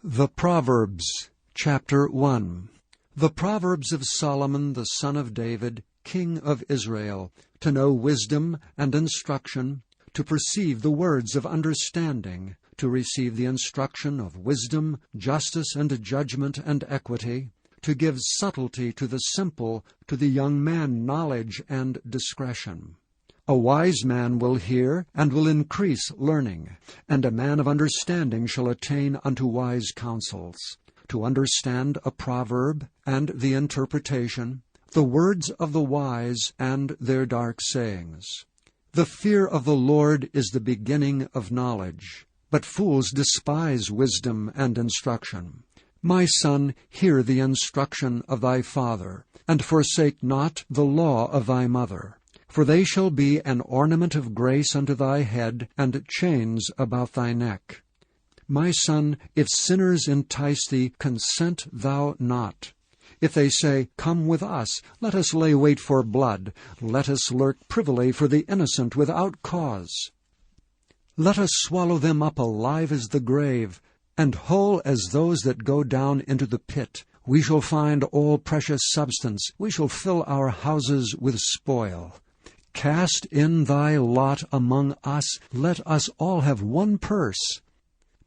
The Proverbs, chapter 1. The Proverbs of Solomon the son of David, king of Israel, to know wisdom and instruction, to perceive the words of understanding, to receive the instruction of wisdom, justice, and judgment, and equity, to give subtlety to the simple, to the young man knowledge and discretion. A wise man will hear, and will increase learning, and a man of understanding shall attain unto wise counsels, to understand a proverb, and the interpretation, the words of the wise, and their dark sayings. The fear of the Lord is the beginning of knowledge, but fools despise wisdom and instruction. My son, hear the instruction of thy father, and forsake not the law of thy mother. For they shall be an ornament of grace unto thy head, and chains about thy neck. My son, if sinners entice thee, consent thou not. If they say, Come with us, let us lay wait for blood, let us lurk privily for the innocent without cause. Let us swallow them up alive as the grave, and whole as those that go down into the pit. We shall find all precious substance, we shall fill our houses with spoil. Cast in thy lot among us, let us all have one purse.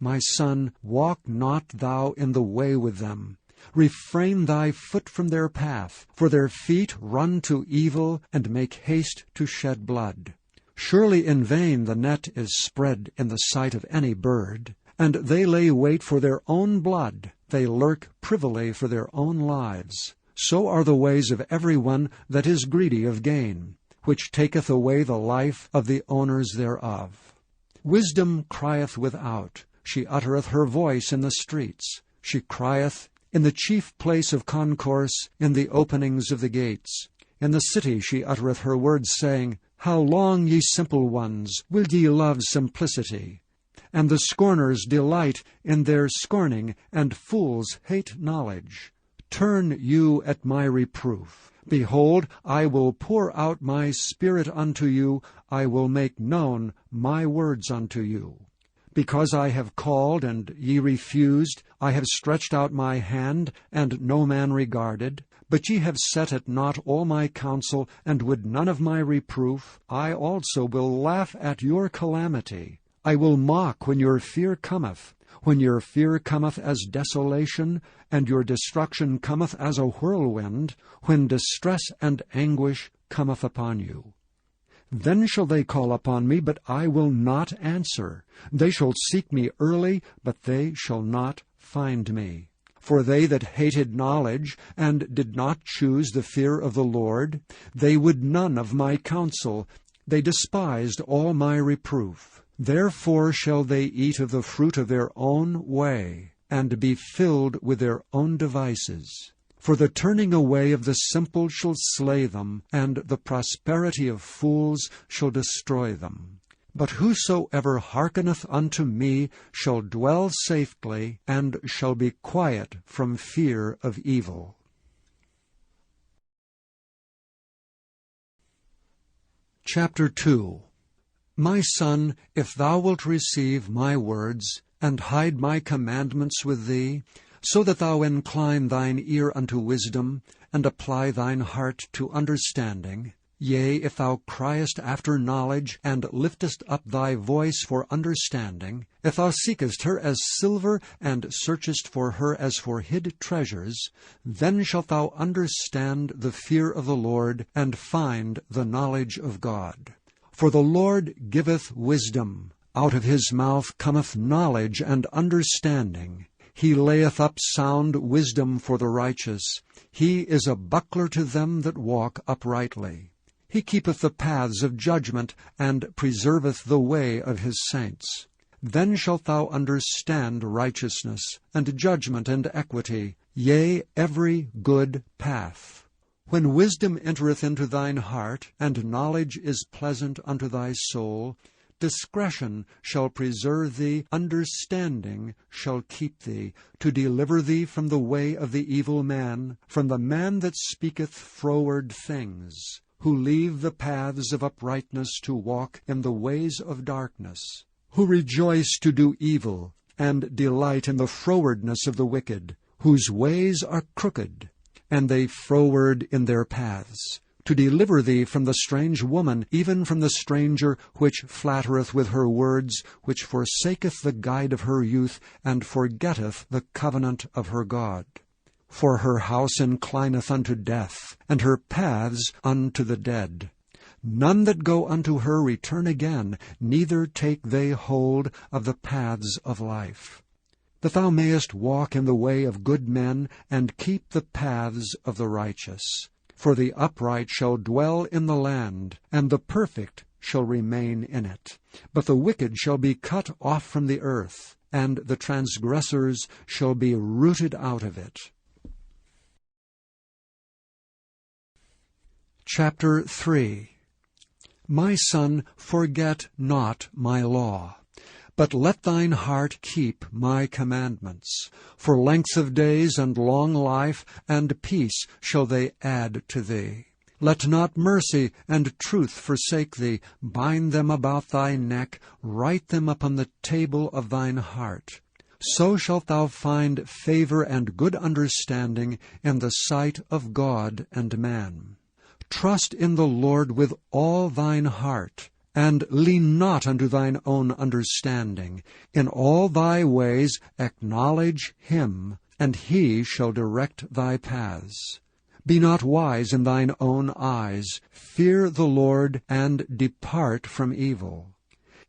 My son, walk not thou in the way with them. Refrain thy foot from their path, for their feet run to evil, and make haste to shed blood. Surely in vain the net is spread in the sight of any bird, and they lay wait for their own blood, they lurk privily for their own lives. So are the ways of every one that is greedy of gain, which taketh away the life of the owners thereof. Wisdom crieth without, she uttereth her voice in the streets. She crieth in the chief place of concourse, in the openings of the gates. In the city she uttereth her words, saying, How long, ye simple ones, will ye love simplicity? And the scorners delight in their scorning, and fools hate knowledge. Turn you at my reproof. Behold, I will pour out my Spirit unto you, I will make known my words unto you. Because I have called, and ye refused, I have stretched out my hand, and no man regarded. But ye have set at naught all my counsel, and would none of my reproof. I also will laugh at your calamity. I will mock when your fear cometh. When your fear cometh as desolation, and your destruction cometh as a whirlwind, when distress and anguish cometh upon you. Then shall they call upon me, but I will not answer. They shall seek me early, but they shall not find me. For they that hated knowledge, and did not choose the fear of the Lord, they would none of my counsel, they despised all my reproof. Therefore shall they eat of the fruit of their own way, and be filled with their own devices. For the turning away of the simple shall slay them, and the prosperity of fools shall destroy them. But whosoever hearkeneth unto me shall dwell safely, and shall be quiet from fear of evil. Chapter 2. My son, if thou wilt receive my words, and hide my commandments with thee, so that thou incline thine ear unto wisdom, and apply thine heart to understanding, yea, if thou criest after knowledge, and liftest up thy voice for understanding, if thou seekest her as silver, and searchest for her as for hid treasures, then shalt thou understand the fear of the Lord, and find the knowledge of God. For the Lord giveth wisdom, out of his mouth cometh knowledge and understanding. He layeth up sound wisdom for the righteous. He is a buckler to them that walk uprightly. He keepeth the paths of judgment, and preserveth the way of his saints. Then shalt thou understand righteousness, and judgment, and equity, yea, every good path. When wisdom entereth into thine heart, and knowledge is pleasant unto thy soul, discretion shall preserve thee, understanding shall keep thee, to deliver thee from the way of the evil man, from the man that speaketh froward things, who leave the paths of uprightness to walk in the ways of darkness, who rejoice to do evil, and delight in the frowardness of the wicked, whose ways are crooked, and they froward in their paths, to deliver thee from the strange woman, even from the stranger which flattereth with her words, which forsaketh the guide of her youth, and forgetteth the covenant of her God. For her house inclineth unto death, and her paths unto the dead. None that go unto her return again, neither take they hold of the paths of life. That thou mayest walk in the way of good men, and keep the paths of the righteous. For the upright shall dwell in the land, and the perfect shall remain in it. But the wicked shall be cut off from the earth, and the transgressors shall be rooted out of it. Chapter 3. My son, forget not my law, but let thine heart keep my commandments. For length of days and long life and peace shall they add to thee. Let not mercy and truth forsake thee. Bind them about thy neck, write them upon the table of thine heart. So shalt thou find favor and good understanding in the sight of God and man. Trust in the Lord with all thine heart, and lean not unto thine own understanding. In all thy ways acknowledge him, and he shall direct thy paths. Be not wise in thine own eyes. Fear the Lord, and depart from evil.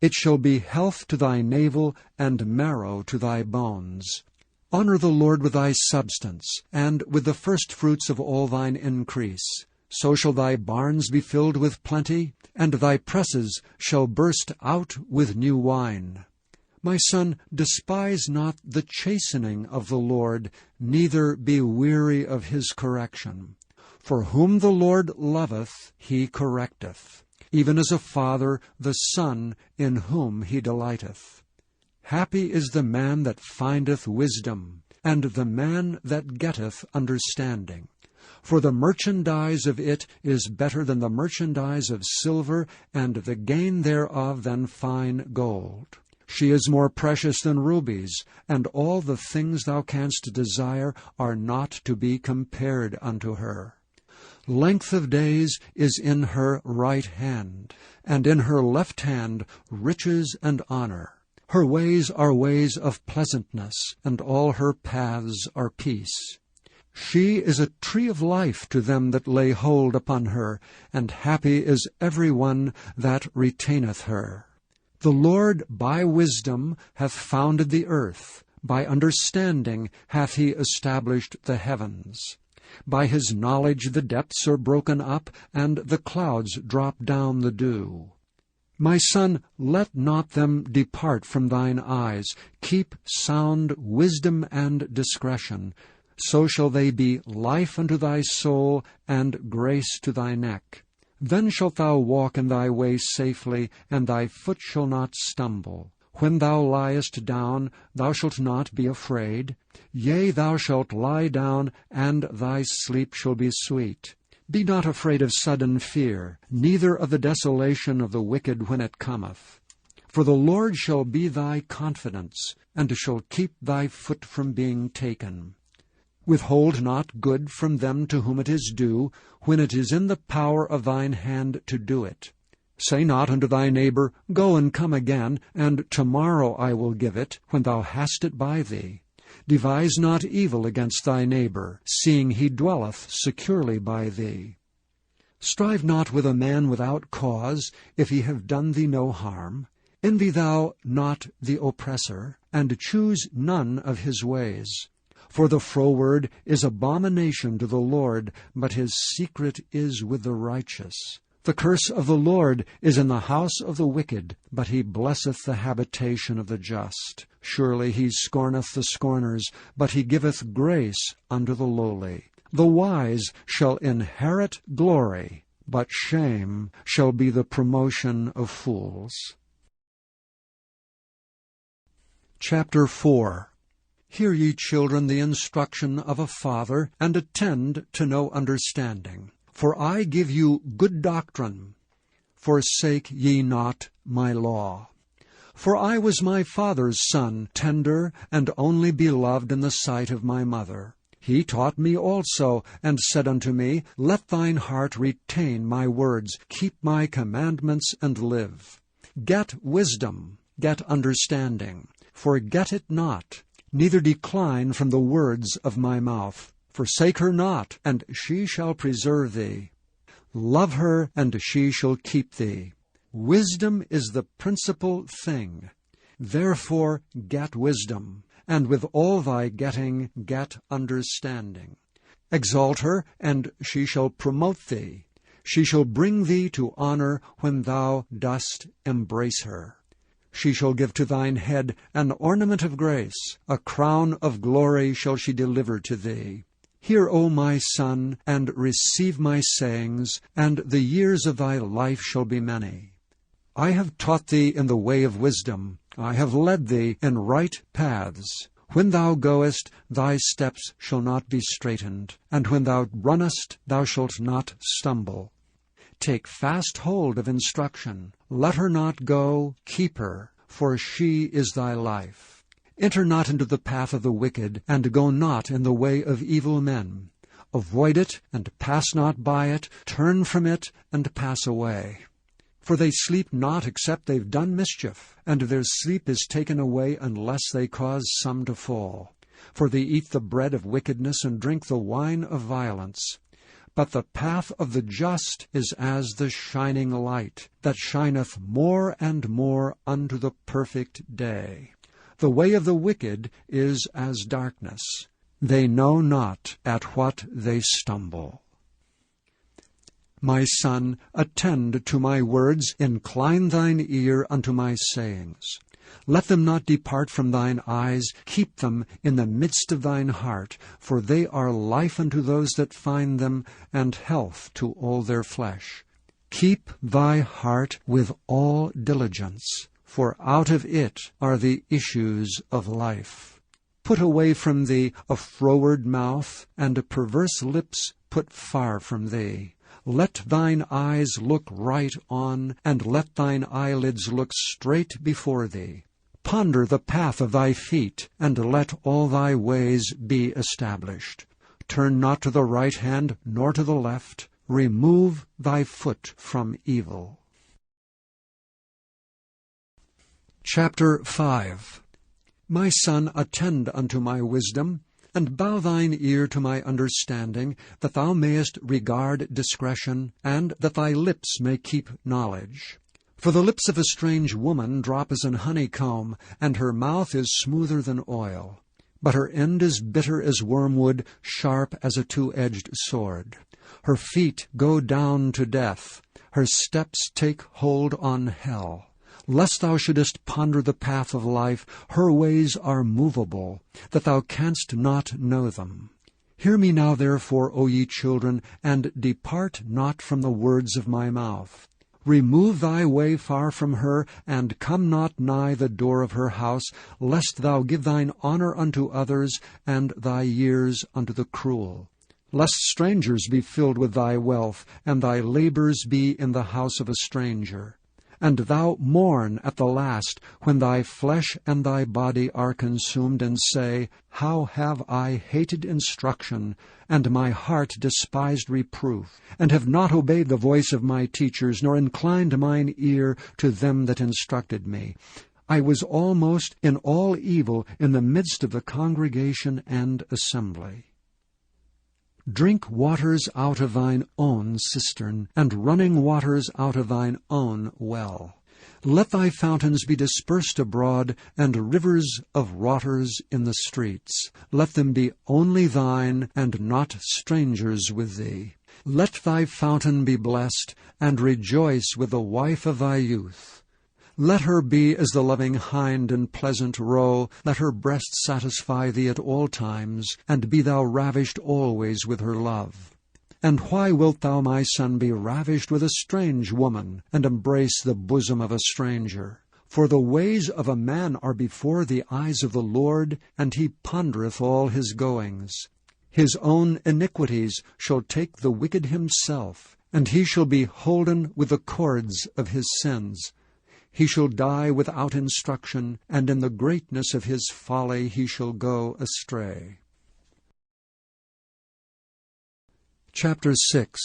It shall be health to thy navel, and marrow to thy bones. Honor the Lord with thy substance, and with the firstfruits of all thine increase. So shall thy barns be filled with plenty, and thy presses shall burst out with new wine. My son, despise not the chastening of the Lord, neither be weary of his correction. For whom the Lord loveth, he correcteth, even as a father the son in whom he delighteth. Happy is the man that findeth wisdom, and the man that getteth understanding. For the merchandise of it is better than the merchandise of silver, and the gain thereof than fine gold. She is more precious than rubies, and all the things thou canst desire are not to be compared unto her. Length of days is in her right hand, and in her left hand riches and honor. Her ways are ways of pleasantness, and all her paths are peace. She is a tree of life to them that lay hold upon her, and happy is every one that retaineth her. The Lord by wisdom hath founded the earth, by understanding hath he established the heavens. By his knowledge the depths are broken up, and the clouds drop down the dew. My son, let not them depart from thine eyes. Keep sound wisdom and discretion. So shall they be life unto thy soul, and grace to thy neck. Then shalt thou walk in thy way safely, and thy foot shall not stumble. When thou liest down, thou shalt not be afraid. Yea, thou shalt lie down, and thy sleep shall be sweet. Be not afraid of sudden fear, neither of the desolation of the wicked when it cometh. For the Lord shall be thy confidence, and shall keep thy foot from being taken. Withhold not good from them to whom it is due, when it is in the power of thine hand to do it. Say not unto thy neighbor, Go and come again, and tomorrow I will give it, when thou hast it by thee. Devise not evil against thy neighbor, seeing he dwelleth securely by thee. Strive not with a man without cause, if he have done thee no harm. Envy thou not the oppressor, and choose none of his ways. For the froward is abomination to the Lord, but his secret is with the righteous. The curse of the Lord is in the house of the wicked, but he blesseth the habitation of the just. Surely he scorneth the scorners, but he giveth grace unto the lowly. The wise shall inherit glory, but shame shall be the promotion of fools. Chapter 4. Hear ye, children, the instruction of a father, and attend to know understanding. For I give you good doctrine. Forsake ye not my law. For I was my father's son, tender and only beloved in the sight of my mother. He taught me also, and said unto me, Let thine heart retain my words, keep my commandments, and live. Get wisdom, get understanding. Forget it not, neither decline from the words of my mouth. Forsake her not, and she shall preserve thee. Love her, and she shall keep thee. Wisdom is the principal thing. Therefore get wisdom, and with all thy getting get understanding. Exalt her, and she shall promote thee. She shall bring thee to honor when thou dost embrace her. She shall give to thine head an ornament of grace, a crown of glory shall she deliver to thee. Hear, O my son, and receive my sayings, and the years of thy life shall be many. I have taught thee in the way of wisdom, I have led thee in right paths. When thou goest, thy steps shall not be straitened, and when thou runnest, thou shalt not stumble. Take fast hold of instruction. Let her not go, keep her, for she is thy life. Enter not into the path of the wicked, and go not in the way of evil men. Avoid it, and pass not by it. Turn from it, and pass away. For they sleep not except they've done mischief, and their sleep is taken away unless they cause some to fall. For they eat the bread of wickedness, and drink the wine of violence. But the path of the just is as the shining light, that shineth more and more unto the perfect day. The way of the wicked is as darkness. They know not at what they stumble. My son, attend to my words, incline thine ear unto my sayings. Let them not depart from thine eyes, keep them in the midst of thine heart, for they are life unto those that find them, and health to all their flesh. Keep thy heart with all diligence, for out of it are the issues of life. Put away from thee a froward mouth, and perverse lips put far from thee. Let thine eyes look right on, and let thine eyelids look straight before thee. Ponder the path of thy feet, and let all thy ways be established. Turn not to the right hand, nor to the left. Remove thy foot from evil. Chapter 5. My son, attend unto my wisdom, and bow thine ear to my understanding, that thou mayest regard discretion, and that thy lips may keep knowledge. For the lips of a strange woman drop as an honeycomb, and her mouth is smoother than oil. But her end is bitter as wormwood, sharp as a two-edged sword. Her feet go down to death. Her steps take hold on hell. Lest thou shouldest ponder the path of life, her ways are movable, that thou canst not know them. Hear me now therefore, O ye children, and depart not from the words of my mouth. Remove thy way far from her, and come not nigh the door of her house, lest thou give thine honor unto others, and thy years unto the cruel. Lest strangers be filled with thy wealth, and thy labors be in the house of a stranger. And thou mourn at the last, when thy flesh and thy body are consumed, and say, How have I hated instruction, and my heart despised reproof, and have not obeyed the voice of my teachers, nor inclined mine ear to them that instructed me. I was almost in all evil in the midst of the congregation and assembly. Drink waters out of thine own cistern, and running waters out of thine own well. Let thy fountains be dispersed abroad, and rivers of waters in the streets. Let them be only thine, and not strangers with thee. Let thy fountain be blessed, and rejoice with the wife of thy youth. Let her be as the loving hind and pleasant roe. Let her breast satisfy thee at all times, and be thou ravished always with her love. And why wilt thou, my son, be ravished with a strange woman, and embrace the bosom of a stranger? For the ways of a man are before the eyes of the Lord, and he pondereth all his goings. His own iniquities shall take the wicked himself, and he shall be holden with the cords of his sins. He shall die without instruction, and in the greatness of his folly he shall go astray. Chapter 6.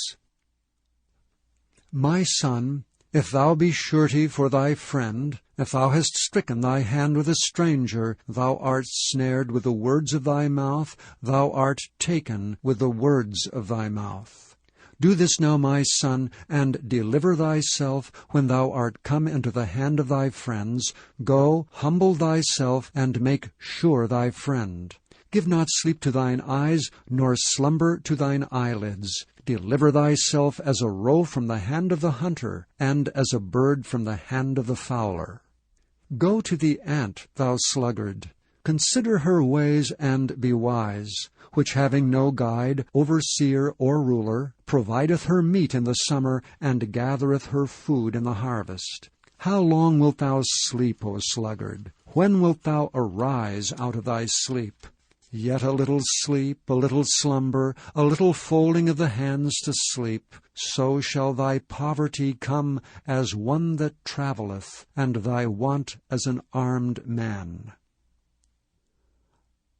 My son, if thou be surety for thy friend, if thou hast stricken thy hand with a stranger, thou art snared with the words of thy mouth, thou art taken with the words of thy mouth. Do this now, my son, and deliver thyself when thou art come into the hand of thy friends. Go, humble thyself, and make sure thy friend. Give not sleep to thine eyes, nor slumber to thine eyelids. Deliver thyself as a roe from the hand of the hunter, and as a bird from the hand of the fowler. Go to the ant, thou sluggard. Consider her ways, and be wise, which having no guide, overseer, or ruler, provideth her meat in the summer, and gathereth her food in the harvest. How long wilt thou sleep, O sluggard? When wilt thou arise out of thy sleep? Yet a little sleep, a little slumber, a little folding of the hands to sleep, so shall thy poverty come as one that travelleth, and thy want as an armed man.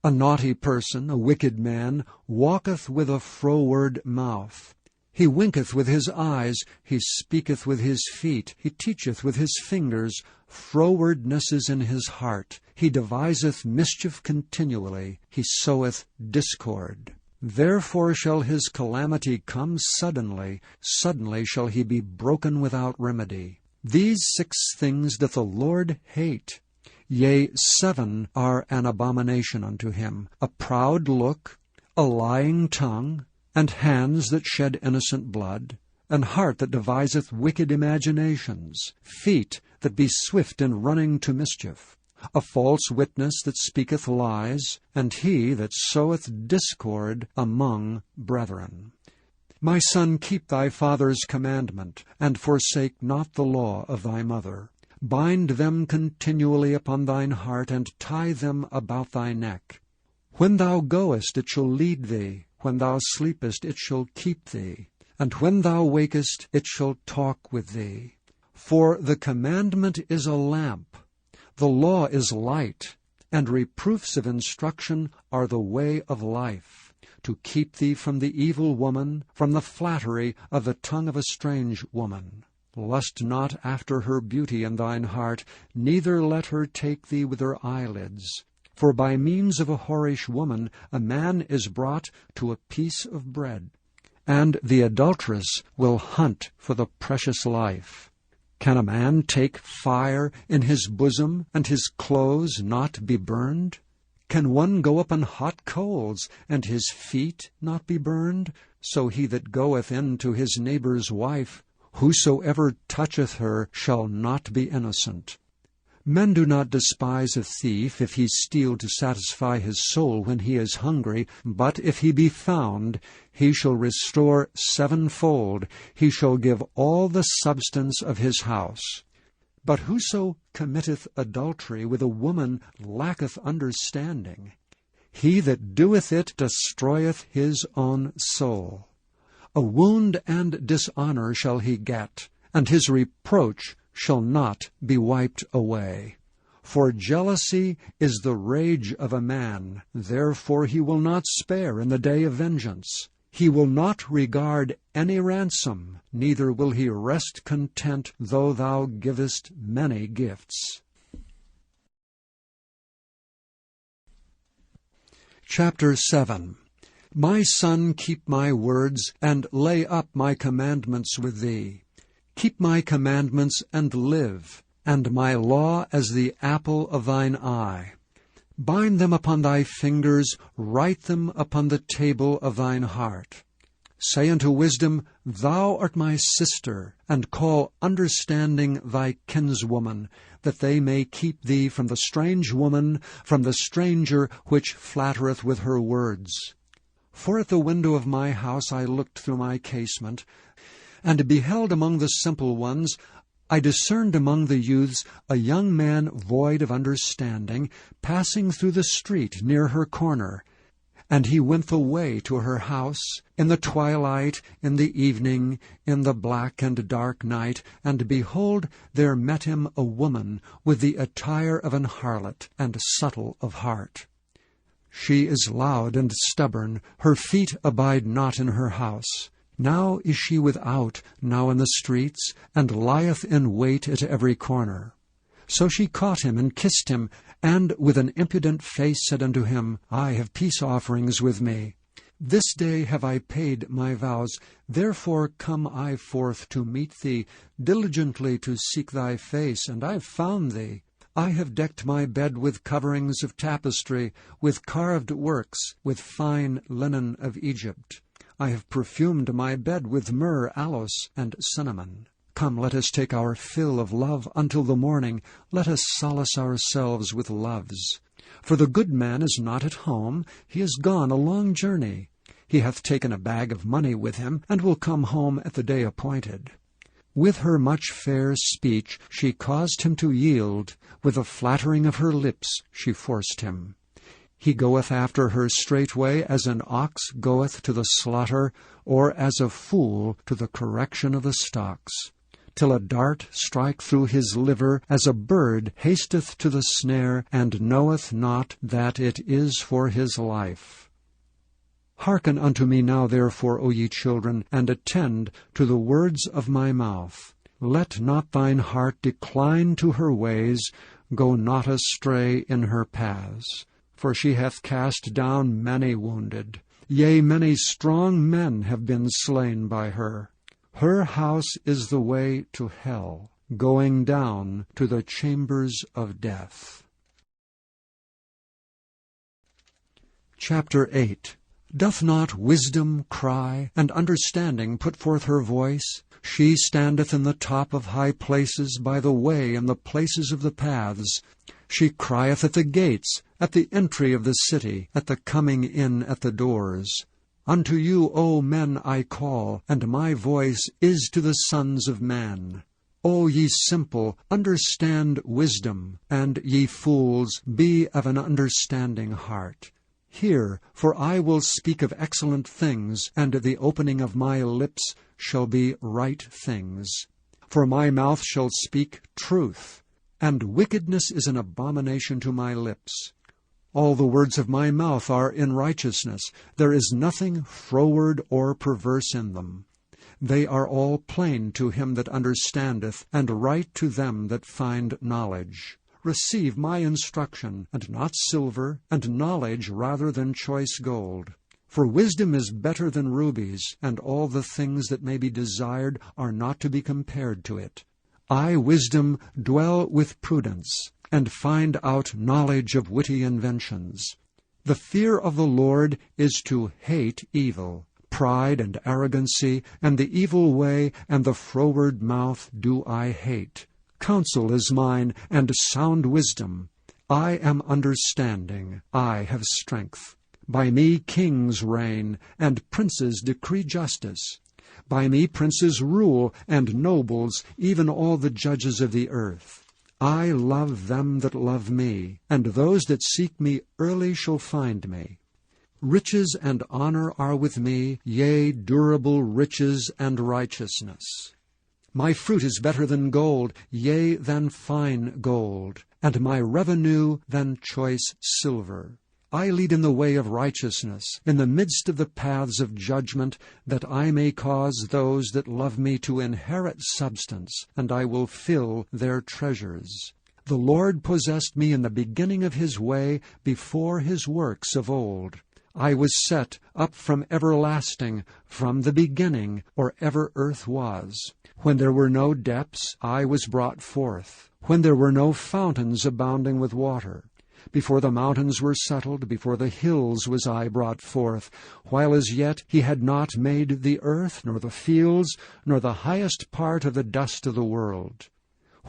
A naughty person, a wicked man, walketh with a froward mouth. He winketh with his eyes, he speaketh with his feet, he teacheth with his fingers. Frowardness is in his heart. He deviseth mischief continually. He soweth discord. Therefore shall his calamity come suddenly. Suddenly shall he be broken without remedy. These 6 things doth the Lord hate. Yea, 7 are an abomination unto him: a proud look, a lying tongue, and hands that shed innocent blood, an heart that deviseth wicked imaginations, feet that be swift in running to mischief, a false witness that speaketh lies, and he that soweth discord among brethren. My son, keep thy father's commandment, and forsake not the law of thy mother. Bind them continually upon thine heart, and tie them about thy neck. When thou goest, it shall lead thee. When thou sleepest, it shall keep thee. And when thou wakest, it shall talk with thee. For the commandment is a lamp, the law is light, and reproofs of instruction are the way of life, to keep thee from the evil woman, from the flattery of the tongue of a strange woman. Lust not after her beauty in thine heart, neither let her take thee with her eyelids. For by means of a whorish woman a man is brought to a piece of bread, and the adulteress will hunt for the precious life. Can a man take fire in his bosom, and his clothes not be burned? Can one go up on hot coals, and his feet not be burned? So he that goeth in to his neighbour's wife, whosoever toucheth her shall not be innocent. Men do not despise a thief if he steal to satisfy his soul when he is hungry, but if he be found, he shall restore 7-fold, he shall give all the substance of his house. But whoso committeth adultery with a woman lacketh understanding. He that doeth it destroyeth his own soul. A wound and dishonor shall he get, and his reproach shall not be wiped away. For jealousy is the rage of a man, therefore he will not spare in the day of vengeance. He will not regard any ransom, neither will he rest content though thou givest many gifts. Chapter 7. My son, keep my words, and lay up my commandments with thee. Keep my commandments and live, and my law as the apple of thine eye. Bind them upon thy fingers, write them upon the table of thine heart. Say unto wisdom, Thou art my sister, and call understanding thy kinswoman, that they may keep thee from the strange woman, from the stranger which flattereth with her words. For at the window of my house I looked through my casement, and beheld among the simple ones, I discerned among the youths a young man void of understanding, passing through the street near her corner. And he went the way to her house, in the twilight, in the evening, in the black and dark night, and behold, there met him a woman with the attire of an harlot, and subtle of heart. She is loud and stubborn, her feet abide not in her house. Now is she without, now in the streets, and lieth in wait at every corner. So she caught him and kissed him, and with an impudent face said unto him, I have peace offerings with me. This day have I paid my vows, therefore come I forth to meet thee, diligently to seek thy face, and I have found thee. I have decked my bed with coverings of tapestry, with carved works, with fine linen of Egypt. I have perfumed my bed with myrrh, aloes, and cinnamon. Come, let us take our fill of love until the morning. Let us solace ourselves with loves. For the good man is not at home, he is gone a long journey. He hath taken a bag of money with him, and will come home at the day appointed. With her much fair speech she caused him to yield, with the flattering of her lips she forced him. He goeth after her straightway, as an ox goeth to the slaughter, or as a fool to the correction of the stocks, till a dart strike through his liver, as a bird hasteth to the snare, and knoweth not that it is for his life. Hearken unto me now, therefore, O ye children, and attend to the words of my mouth. Let not thine heart decline to her ways, go not astray in her paths. For she hath cast down many wounded, yea, many strong men have been slain by her. Her house is the way to hell, going down to the chambers of death. Chapter 8. Doth not wisdom cry, and understanding put forth her voice? She standeth in the top of high places, by the way and the places of the paths. She crieth at the gates, at the entry of the city, at the coming in at the doors. Unto you, O men, I call, and my voice is to the sons of man. O ye simple, understand wisdom, and ye fools, be of an understanding heart. Hear, for I will speak of excellent things, and the opening of my lips shall be right things. For my mouth shall speak truth, and wickedness is an abomination to my lips. All the words of my mouth are in righteousness. There is nothing froward or perverse in them. They are all plain to him that understandeth, and right to them that find knowledge. Receive my instruction, and not silver, and knowledge rather than choice gold. For wisdom is better than rubies, and all the things that may be desired are not to be compared to it. I, wisdom, dwell with prudence, and find out knowledge of witty inventions. The fear of the Lord is to hate evil. Pride and arrogancy, and the evil way, and the froward mouth do I hate. Counsel is mine, and sound wisdom. I am understanding, I have strength. By me kings reign, and princes decree justice. By me princes rule, and nobles, even all the judges of the earth. I love them that love me, and those that seek me early shall find me. Riches and honor are with me, yea, durable riches and righteousness. My fruit is better than gold, yea, than fine gold, and my revenue than choice silver. I lead in the way of righteousness, in the midst of the paths of judgment, that I may cause those that love me to inherit substance, and I will fill their treasures. The Lord possessed me in the beginning of his way, before his works of old. I was set up from everlasting, from the beginning, or ever earth was. When there were no depths, I was brought forth. When there were no fountains abounding with water. Before the mountains were settled, before the hills was I brought forth. While as yet he had not made the earth, nor the fields, nor the highest part of the dust of the world.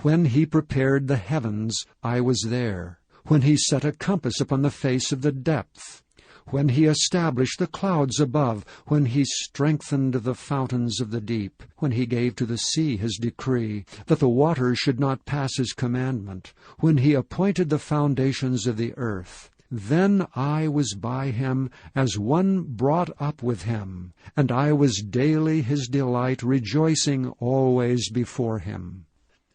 When he prepared the heavens, I was there. When he set a compass upon the face of the depth. When he established the clouds above, when he strengthened the fountains of the deep, when he gave to the sea his decree, that the waters should not pass his commandment, when he appointed the foundations of the earth. Then I was by him as one brought up with him, and I was daily his delight, rejoicing always before him.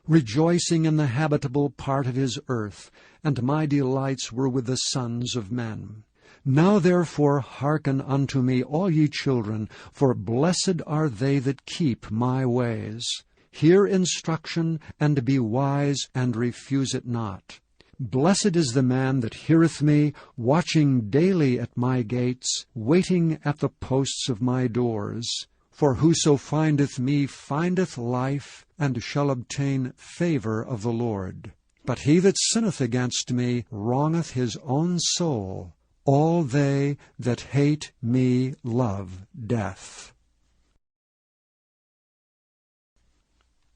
Rejoicing in the habitable part of his earth, and my delights were with the sons of men. Now therefore hearken unto me, all ye children, for blessed are they that keep my ways. Hear instruction, and be wise, and refuse it not. Blessed is the man that heareth me, watching daily at my gates, waiting at the posts of my doors. For whoso findeth me findeth life, and shall obtain favor of the Lord. But he that sinneth against me wrongeth his own soul. All they that hate me love death.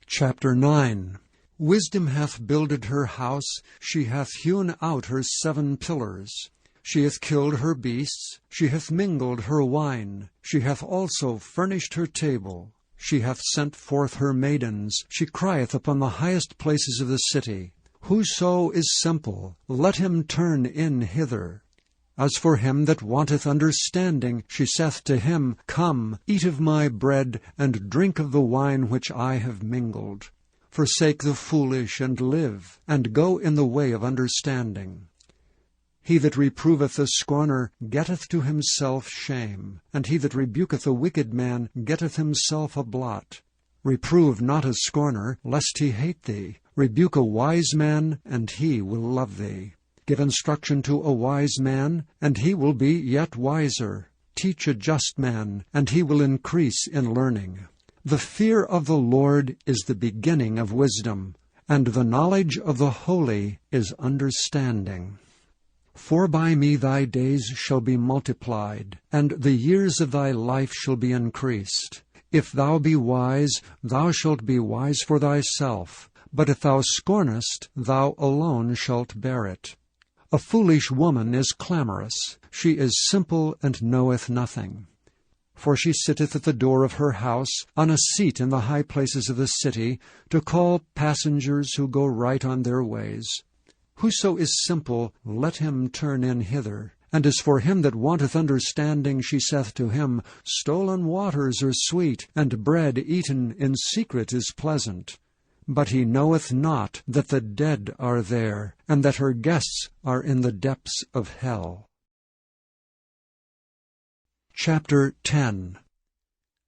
Chapter 9. Wisdom hath builded her house, she hath hewn out her 7 pillars. She hath killed her beasts, she hath mingled her wine, she hath also furnished her table. She hath sent forth her maidens, she crieth upon the highest places of the city. Whoso is simple, let him turn in hither. As for him that wanteth understanding, she saith to him, Come, eat of my bread, and drink of the wine which I have mingled. Forsake the foolish, and live, and go in the way of understanding. He that reproveth a scorner getteth to himself shame, and he that rebuketh a wicked man getteth himself a blot. Reprove not a scorner, lest he hate thee. Rebuke a wise man, and he will love thee. Give instruction to a wise man, and he will be yet wiser. Teach a just man, and he will increase in learning. The fear of the Lord is the beginning of wisdom, and the knowledge of the holy is understanding. For by me thy days shall be multiplied, and the years of thy life shall be increased. If thou be wise, thou shalt be wise for thyself, but if thou scornest, thou alone shalt bear it. A foolish woman is clamorous, she is simple and knoweth nothing. For she sitteth at the door of her house, on a seat in the high places of the city, to call passengers who go right on their ways. Whoso is simple, let him turn in hither. And as for him that wanteth understanding, she saith to him, Stolen waters are sweet, and bread eaten in secret is pleasant. But he knoweth not that the dead are there, and that her guests are in the depths of hell. Chapter 10.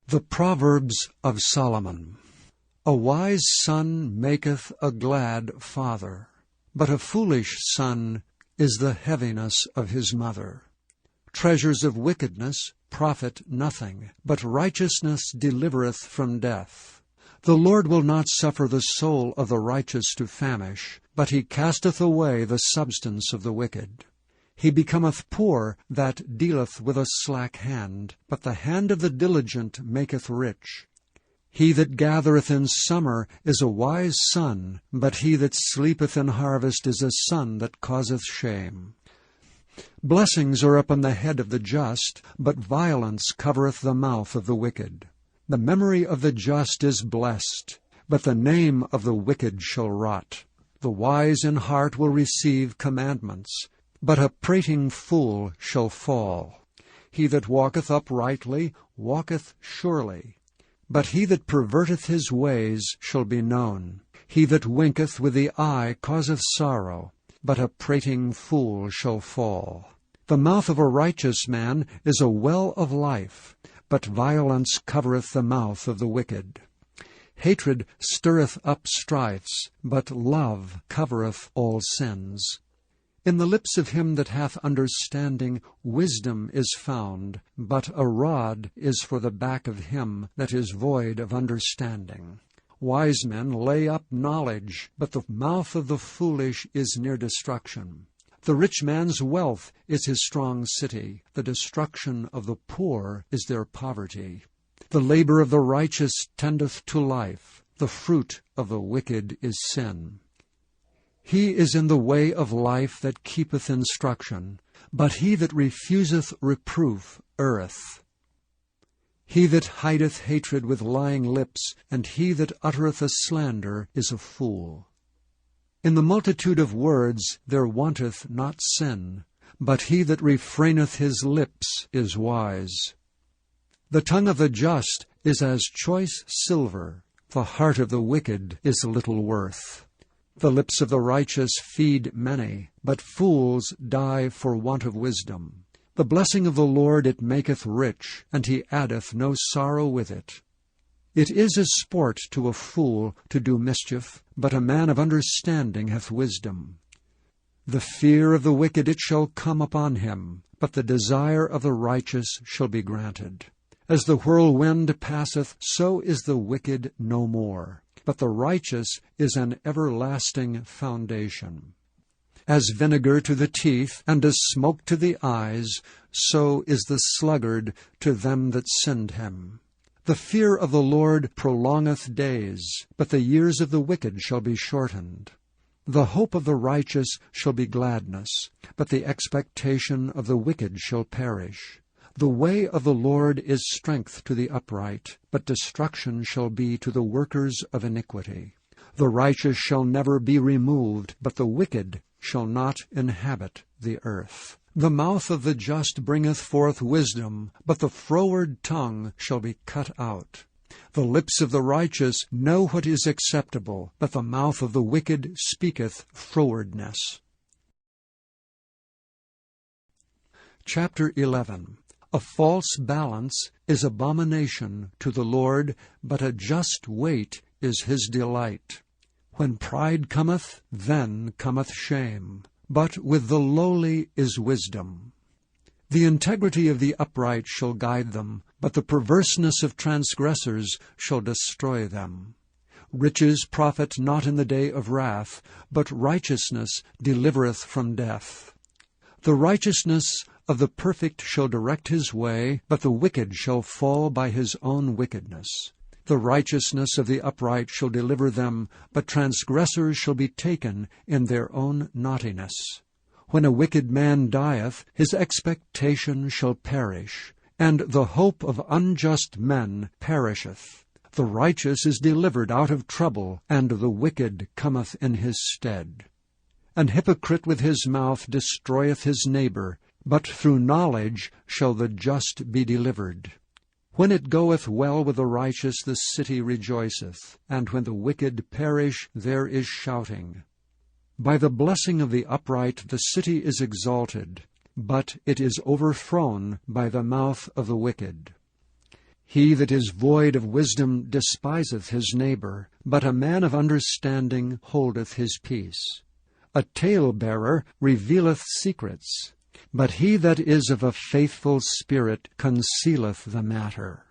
The Proverbs of Solomon. A wise son maketh a glad father, but a foolish son is the heaviness of his mother. Treasures of wickedness profit nothing, but righteousness delivereth from death. The Lord will not suffer the soul of the righteous to famish, but he casteth away the substance of the wicked. He becometh poor that dealeth with a slack hand, but the hand of the diligent maketh rich. He that gathereth in summer is a wise son, but he that sleepeth in harvest is a son that causeth shame. Blessings are upon the head of the just, but violence covereth the mouth of the wicked. The memory of the just is blessed, but the name of the wicked shall rot. The wise in heart will receive commandments, but a prating fool shall fall. He that walketh uprightly walketh surely, but he that perverteth his ways shall be known. He that winketh with the eye causeth sorrow, but a prating fool shall fall. The mouth of a righteous man is a well of life, but violence covereth the mouth of the wicked. Hatred stirreth up strifes, but love covereth all sins. In the lips of him that hath understanding wisdom is found, but a rod is for the back of him that is void of understanding. Wise men lay up knowledge, but the mouth of the foolish is near destruction. The rich man's wealth is his strong city. The destruction of the poor is their poverty. The labor of the righteous tendeth to life. The fruit of the wicked is sin. He is in the way of life that keepeth instruction, but he that refuseth reproof erreth. He that hideth hatred with lying lips, and he that uttereth a slander, is a fool. In the multitude of words there wanteth not sin, but he that refraineth his lips is wise. The tongue of the just is as choice silver, the heart of the wicked is little worth. The lips of the righteous feed many, but fools die for want of wisdom. The blessing of the Lord it maketh rich, and he addeth no sorrow with it. It is as sport to a fool to do mischief, but a man of understanding hath wisdom. The fear of the wicked it shall come upon him, but the desire of the righteous shall be granted. As the whirlwind passeth, so is the wicked no more, but the righteous is an everlasting foundation. As vinegar to the teeth, and as smoke to the eyes, so is the sluggard to them that send him. The fear of the Lord prolongeth days, but the years of the wicked shall be shortened. The hope of the righteous shall be gladness, but the expectation of the wicked shall perish. The way of the Lord is strength to the upright, but destruction shall be to the workers of iniquity. The righteous shall never be removed, but the wicked shall not inhabit the earth. The mouth of the just bringeth forth wisdom, but the froward tongue shall be cut out. The lips of the righteous know what is acceptable, but the mouth of the wicked speaketh frowardness. Chapter 11. A false balance is abomination to the Lord, but a just weight is his delight. When pride cometh, then cometh shame, but with the lowly is wisdom. The integrity of the upright shall guide them, but the perverseness of transgressors shall destroy them. Riches profit not in the day of wrath, but righteousness delivereth from death. The righteousness of the perfect shall direct his way, but the wicked shall fall by his own wickedness. The righteousness of the upright shall deliver them, but transgressors shall be taken in their own naughtiness. When a wicked man dieth, his expectation shall perish, and the hope of unjust men perisheth. The righteous is delivered out of trouble, and the wicked cometh in his stead. An hypocrite with his mouth destroyeth his neighbor, but through knowledge shall the just be delivered. When it goeth well with the righteous, the city rejoiceth, and when the wicked perish, there is shouting. By the blessing of the upright the city is exalted, but it is overthrown by the mouth of the wicked. He that is void of wisdom despiseth his neighbor, but a man of understanding holdeth his peace. A talebearer revealeth secrets, but he that is of a faithful spirit concealeth the matter.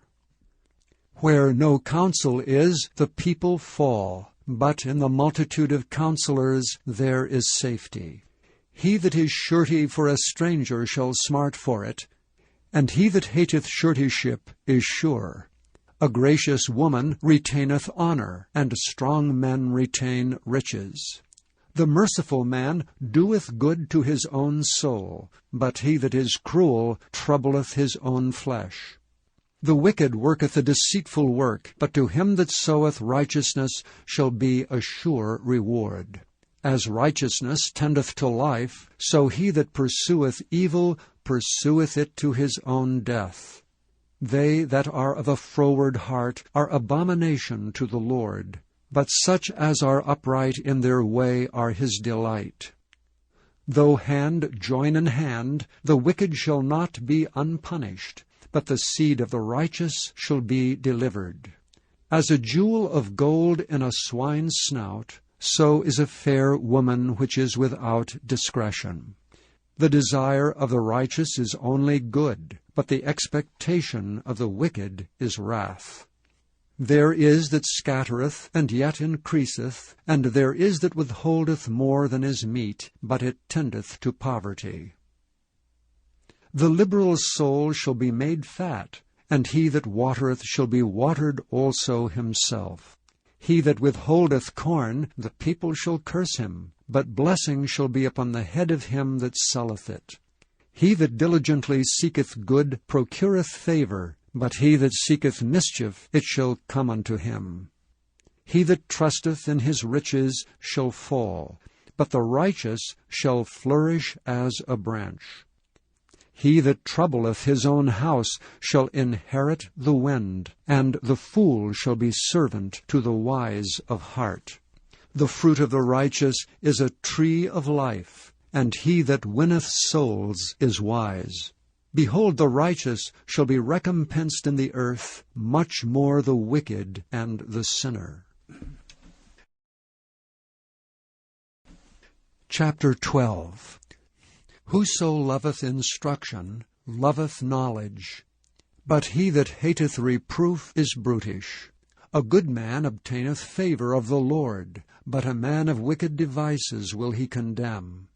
Where no counsel is, the people fall, but in the multitude of counselors there is safety. He that is surety for a stranger shall smart for it, and he that hateth suretyship is sure. A gracious woman retaineth honor, and strong men retain riches. The merciful man doeth good to his own soul, but he that is cruel troubleth his own flesh. The wicked worketh a deceitful work, but to him that soweth righteousness shall be a sure reward. As righteousness tendeth to life, so he that pursueth evil pursueth it to his own death. They that are of a froward heart are abomination to the Lord, but such as are upright in their way are his delight. Though hand join in hand, the wicked shall not be unpunished, but the seed of the righteous shall be delivered. As a jewel of gold in a swine's snout, so is a fair woman which is without discretion. The desire of the righteous is only good, but the expectation of the wicked is wrath. There is that scattereth, and yet increaseth, and there is that withholdeth more than is meet, but it tendeth to poverty. The liberal soul shall be made fat, and he that watereth shall be watered also himself. He that withholdeth corn, the people shall curse him, but blessing shall be upon the head of him that selleth it. He that diligently seeketh good procureth favor, but he that seeketh mischief, it shall come unto him. He that trusteth in his riches shall fall, but the righteous shall flourish as a branch. He that troubleth his own house shall inherit the wind, and the fool shall be servant to the wise of heart. The fruit of the righteous is a tree of life, and he that winneth souls is wise. Behold, the righteous shall be recompensed in the earth, much more the wicked and the sinner. Chapter 12. Whoso loveth instruction loveth knowledge, but he that hateth reproof is brutish. A good man obtaineth favor of the Lord, but a man of wicked devices will he condemn.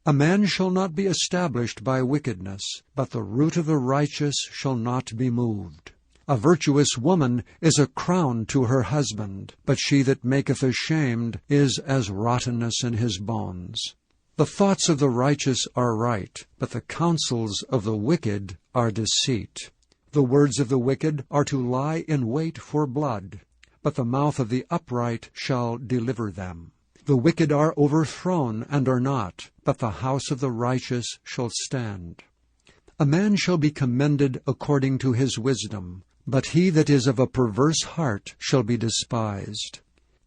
A man shall not be established by wickedness, but the root of the righteous shall not be moved. A virtuous woman is a crown to her husband, but she that maketh ashamed is as rottenness in his bones. The thoughts of the righteous are right, but the counsels of the wicked are deceit. The words of the wicked are to lie in wait for blood, but the mouth of the upright shall deliver them. The wicked are overthrown and are not, but the house of the righteous shall stand. A man shall be commended according to his wisdom, but he that is of a perverse heart shall be despised.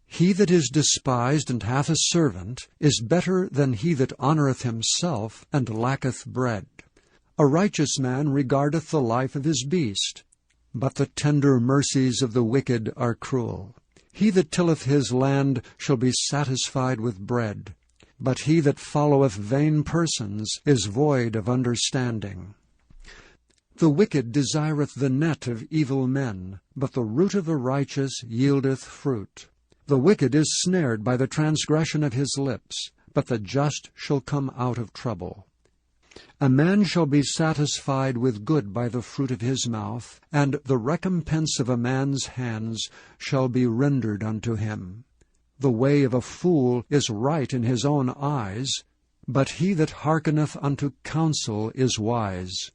He that is despised and hath a servant is better than he that honoureth himself and lacketh bread. A righteous man regardeth the life of his beast, but the tender mercies of the wicked are cruel. He that tilleth his land shall be satisfied with bread, but he that followeth vain persons is void of understanding. The wicked desireth the net of evil men, but the root of the righteous yieldeth fruit. The wicked is snared by the transgression of his lips, but the just shall come out of trouble. A man shall be satisfied with good by the fruit of his mouth, and the recompense of a man's hands shall be rendered unto him. The way of a fool is right in his own eyes, but he that hearkeneth unto counsel is wise.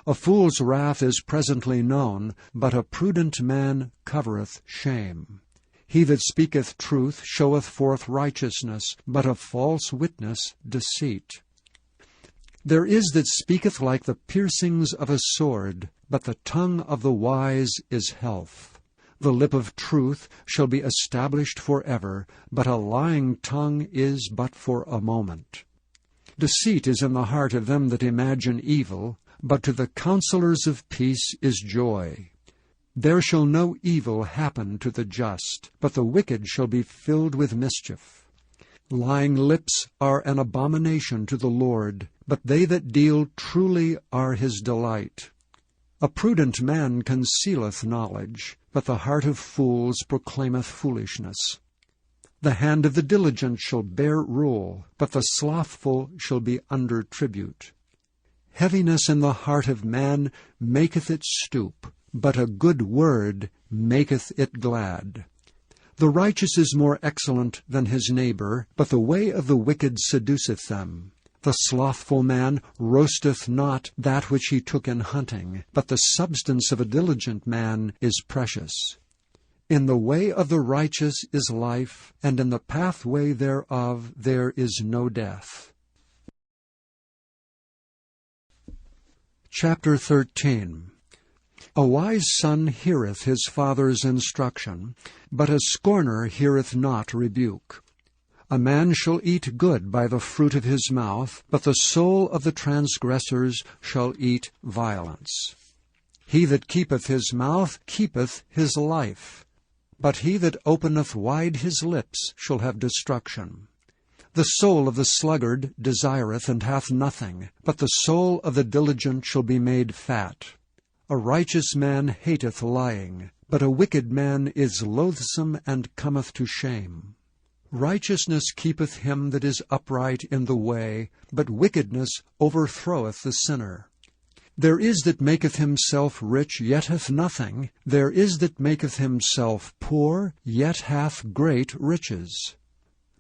A fool's wrath is presently known, but a prudent man covereth shame. He that speaketh truth showeth forth righteousness, but a false witness deceit. There is that speaketh like the piercings of a sword, but the tongue of the wise is health. The lip of truth shall be established forever, but a lying tongue is but for a moment. Deceit is in the heart of them that imagine evil, but to the counselors of peace is joy. There shall no evil happen to the just, but the wicked shall be filled with mischief. Lying lips are an abomination to the Lord, but they that deal truly are his delight. A prudent man concealeth knowledge, but the heart of fools proclaimeth foolishness. The hand of the diligent shall bear rule, but the slothful shall be under tribute. Heaviness in the heart of man maketh it stoop, but a good word maketh it glad. The righteous is more excellent than his neighbor, but the way of the wicked seduceth them. The slothful man roasteth not that which he took in hunting, but the substance of a diligent man is precious. In the way of the righteous is life, and in the pathway thereof there is no death. Chapter 13. A wise son heareth his father's instruction, but a scorner heareth not rebuke. A man shall eat good by the fruit of his mouth, but the soul of the transgressors shall eat violence. He that keepeth his mouth keepeth his life, but he that openeth wide his lips shall have destruction. The soul of the sluggard desireth and hath nothing, but the soul of the diligent shall be made fat. A righteous man hateth lying, but a wicked man is loathsome and cometh to shame. Righteousness keepeth him that is upright in the way, but wickedness overthroweth the sinner. There is that maketh himself rich, yet hath nothing. There is that maketh himself poor, yet hath great riches.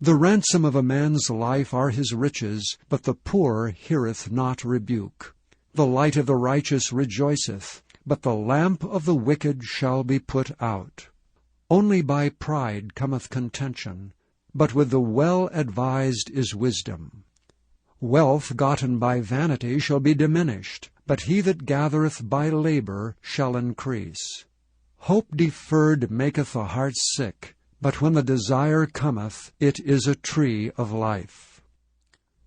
The ransom of a man's life are his riches, but the poor heareth not rebuke. The light of the righteous rejoiceth, but the lamp of the wicked shall be put out. Only by pride cometh contention, but with the well-advised is wisdom. Wealth gotten by vanity shall be diminished, but he that gathereth by labor shall increase. Hope deferred maketh the heart sick, but when the desire cometh, it is a tree of life.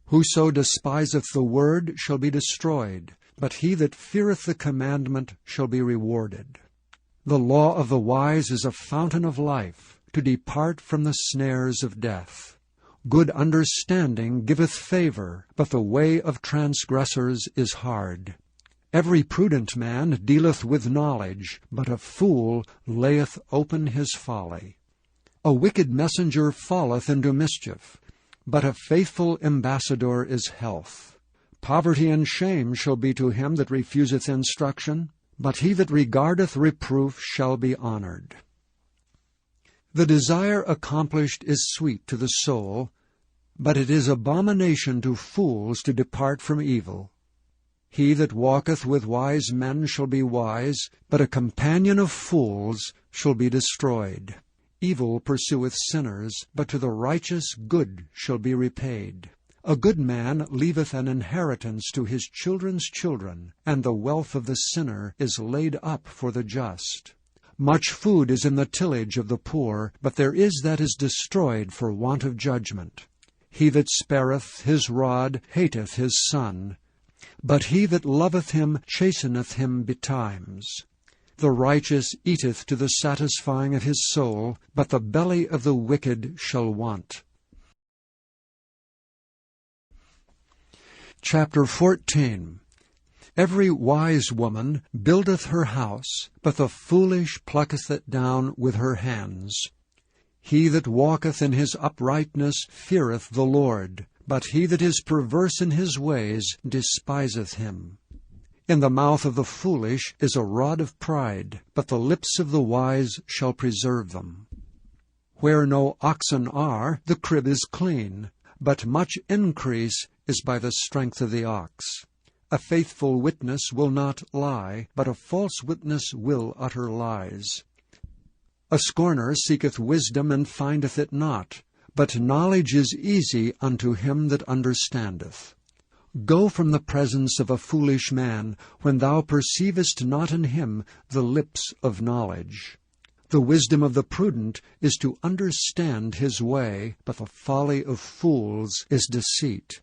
Whoso despiseth the word shall be destroyed, but he that feareth the commandment shall be rewarded. The law of the wise is a fountain of life, to depart from the snares of death. Good understanding giveth favor, but the way of transgressors is hard. Every prudent man dealeth with knowledge, but a fool layeth open his folly. A wicked messenger falleth into mischief, but a faithful ambassador is health. Poverty and shame shall be to him that refuseth instruction, but he that regardeth reproof shall be honored. The desire accomplished is sweet to the soul, but it is abomination to fools to depart from evil. He that walketh with wise men shall be wise, but a companion of fools shall be destroyed. Evil pursueth sinners, but to the righteous good shall be repaid. A good man leaveth an inheritance to his children's children, and the wealth of the sinner is laid up for the just. Much food is in the tillage of the poor, but there is that is destroyed for want of judgment. He that spareth his rod hateth his son, but he that loveth him chasteneth him betimes. The righteous eateth to the satisfying of his soul, but the belly of the wicked shall want. Chapter 14. Every wise woman buildeth her house, but the foolish plucketh it down with her hands. He that walketh in his uprightness feareth the Lord, but he that is perverse in his ways despiseth him. In the mouth of the foolish is a rod of pride, but the lips of the wise shall preserve them. Where no oxen are, the crib is clean, but much increase is by the strength of the ox. A faithful witness will not lie, but a false witness will utter lies. A scorner seeketh wisdom and findeth it not, but knowledge is easy unto him that understandeth. Go from the presence of a foolish man, when thou perceivest not in him the lips of knowledge. The wisdom of the prudent is to understand his way, but the folly of fools is deceit.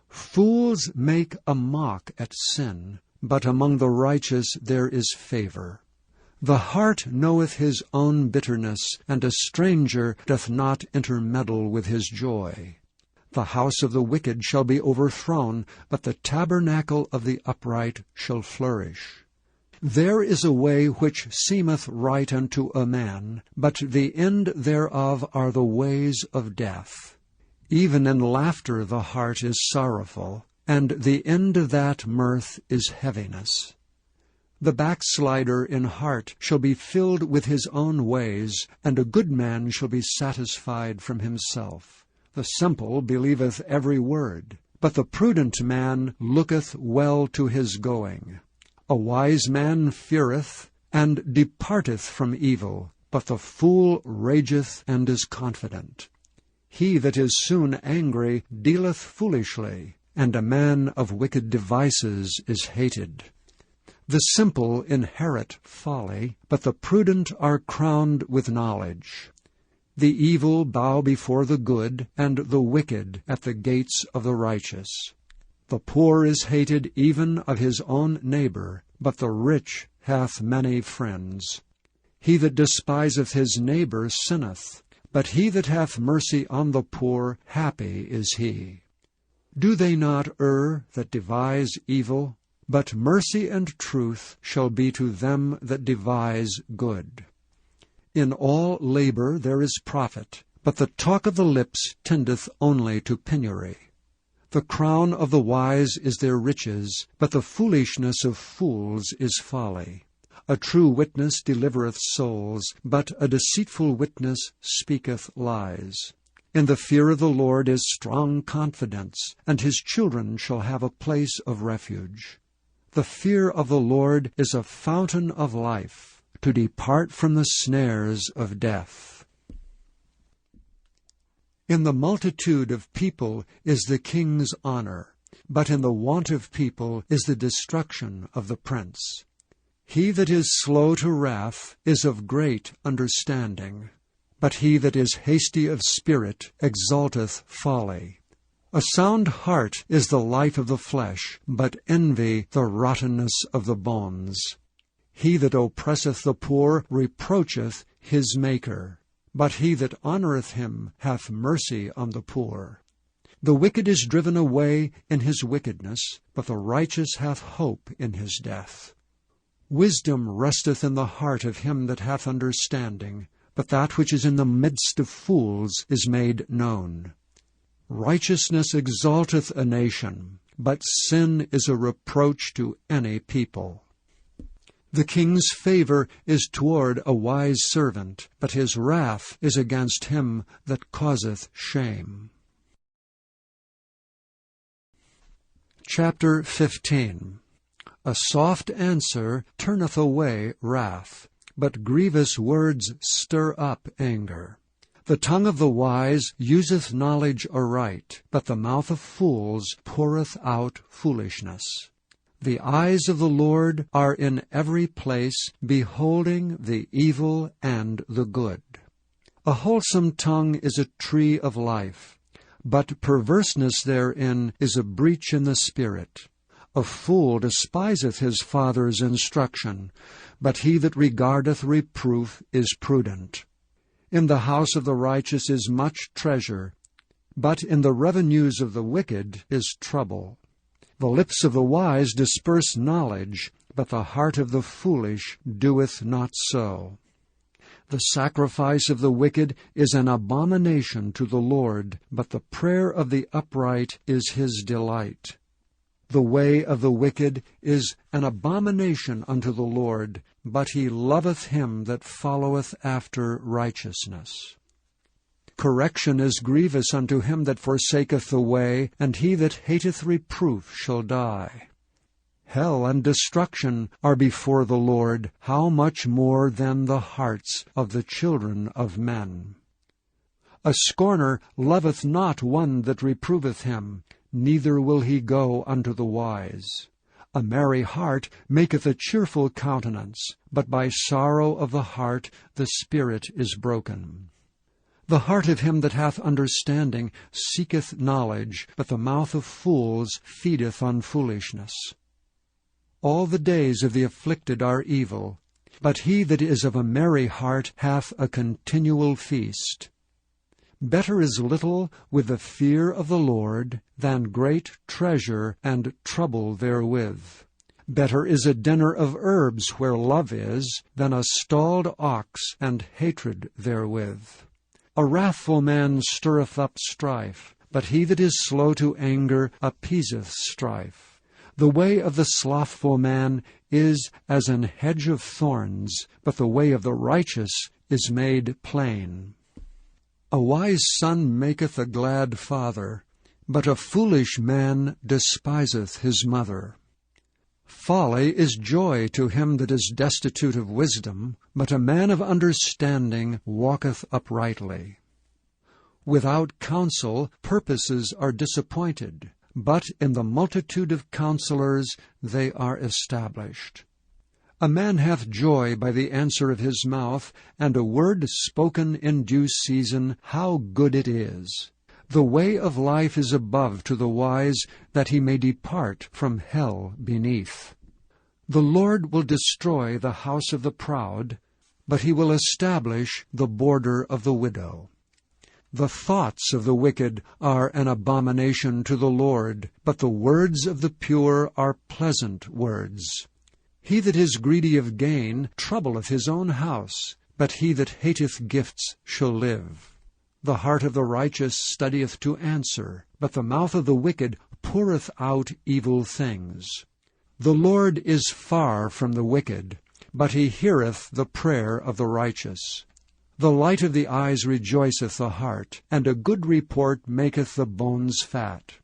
Fools make a mock at sin, but among the righteous there is favor. The heart knoweth his own bitterness, and a stranger doth not intermeddle with his joy. The house of the wicked shall be overthrown, but the tabernacle of the upright shall flourish. There is a way which seemeth right unto a man, but the end thereof are the ways of death. Even in laughter the heart is sorrowful, and the end of that mirth is heaviness. The backslider in heart shall be filled with his own ways, and a good man shall be satisfied from himself. The simple believeth every word, but the prudent man looketh well to his going. A wise man feareth, and departeth from evil, but the fool rageth and is confident. He that is soon angry dealeth foolishly, and a man of wicked devices is hated. The simple inherit folly, but the prudent are crowned with knowledge. The evil bow before the good, and the wicked at the gates of the righteous. The poor is hated even of his own neighbor, but the rich hath many friends. He that despiseth his neighbor sinneth, but he that hath mercy on the poor, happy is he. Do they not err that devise evil? But mercy and truth shall be to them that devise good. In all labor there is profit, but the talk of the lips tendeth only to penury. The crown of the wise is their riches, but the foolishness of fools is folly. A true witness delivereth souls, but a deceitful witness speaketh lies. In the fear of the Lord is strong confidence, and his children shall have a place of refuge. The fear of the Lord is a fountain of life, to depart from the snares of death. In the multitude of people is the king's honor, but in the want of people is the destruction of the prince. He that is slow to wrath is of great understanding, but he that is hasty of spirit exalteth folly. A sound heart is the life of the flesh, but envy the rottenness of the bones. He that oppresseth the poor reproacheth his Maker, but he that honoureth him hath mercy on the poor. The wicked is driven away in his wickedness, but the righteous hath hope in his death. Wisdom resteth in the heart of him that hath understanding, but that which is in the midst of fools is made known. Righteousness exalteth a nation, but sin is a reproach to any people. The king's favor is toward a wise servant, but his wrath is against him that causeth shame. Chapter 15. A soft answer turneth away wrath, but grievous words stir up anger. The tongue of the wise useth knowledge aright, but the mouth of fools poureth out foolishness. The eyes of the Lord are in every place, beholding the evil and the good. A wholesome tongue is a tree of life, but perverseness therein is a breach in the spirit. A fool despiseth his father's instruction, but he that regardeth reproof is prudent. In the house of the righteous is much treasure, but in the revenues of the wicked is trouble. The lips of the wise disperse knowledge, but the heart of the foolish doeth not so. The sacrifice of the wicked is an abomination to the Lord, but the prayer of the upright is his delight. The way of the wicked is an abomination unto the Lord, but he loveth him that followeth after righteousness. Correction is grievous unto him that forsaketh the way, and he that hateth reproof shall die. Hell and destruction are before the Lord, how much more than the hearts of the children of men? A scorner loveth not one that reproveth him, neither will he go unto the wise. A merry heart maketh a cheerful countenance, but by sorrow of the heart the spirit is broken. The heart of him that hath understanding seeketh knowledge, but the mouth of fools feedeth on foolishness. All the days of the afflicted are evil, but he that is of a merry heart hath a continual feast. Better is little with the fear of the Lord than great treasure and trouble therewith. Better is a dinner of herbs where love is than a stalled ox and hatred therewith. A wrathful man stirreth up strife, but he that is slow to anger appeaseth strife. The way of the slothful man is as an hedge of thorns, but the way of the righteous is made plain. A wise son maketh a glad father, but a foolish man despiseth his mother. Folly is joy to him that is destitute of wisdom, but a man of understanding walketh uprightly. Without counsel purposes are disappointed, but in the multitude of counselors they are established. A man hath joy by the answer of his mouth, and a word spoken in due season, how good it is! The way of life is above to the wise, that he may depart from hell beneath. The Lord will destroy the house of the proud, but he will establish the border of the widow. The thoughts of the wicked are an abomination to the Lord, but the words of the pure are pleasant words. He that is greedy of gain troubleth his own house, but he that hateth gifts shall live. The heart of the righteous studieth to answer, but the mouth of the wicked poureth out evil things. The Lord is far from the wicked, but he heareth the prayer of the righteous. The light of the eyes rejoiceth the heart, and a good report maketh the bones fat.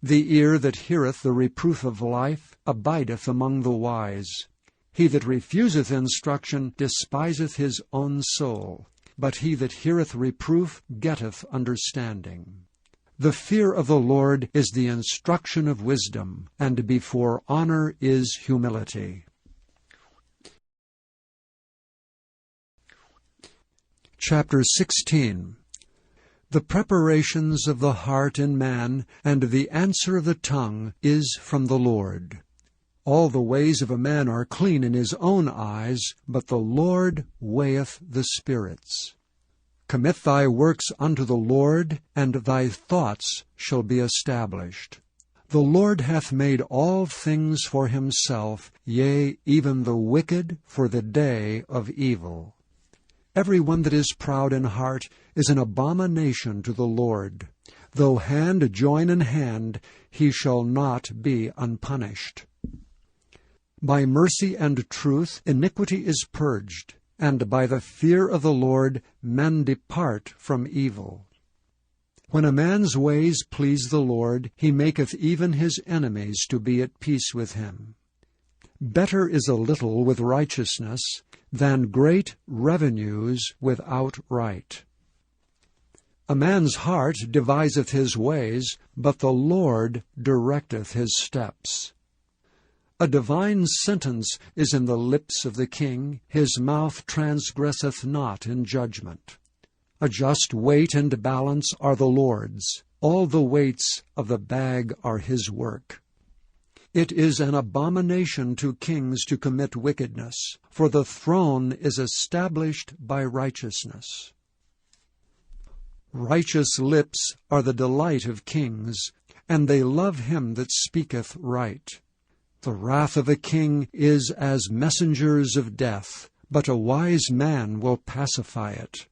The ear that heareth the reproof of life abideth among the wise. He that refuseth instruction despiseth his own soul, but he that heareth reproof getteth understanding. The fear of the Lord is the instruction of wisdom, and before honor is humility. Chapter 16. The preparations of the heart in man, and the answer of the tongue, is from the Lord. All the ways of a man are clean in his own eyes, but the Lord weigheth the spirits. Commit thy works unto the Lord, and thy thoughts shall be established. The Lord hath made all things for himself, yea, even the wicked for the day of evil. Every one that is proud in heart is an abomination to the Lord. Though hand join in hand, he shall not be unpunished. By mercy and truth iniquity is purged, and by the fear of the Lord men depart from evil. When a man's ways please the Lord, he maketh even his enemies to be at peace with him. Better is a little with righteousness than great revenues without right. A man's heart deviseth his ways, but the Lord directeth his steps. A divine sentence is in the lips of the king, his mouth transgresseth not in judgment. A just weight and balance are the Lord's, all the weights of the bag are his work. It is an abomination to kings to commit wickedness, for the throne is established by righteousness. Righteous lips are the delight of kings, and they love him that speaketh right. The wrath of a king is as messengers of death, but a wise man will pacify it.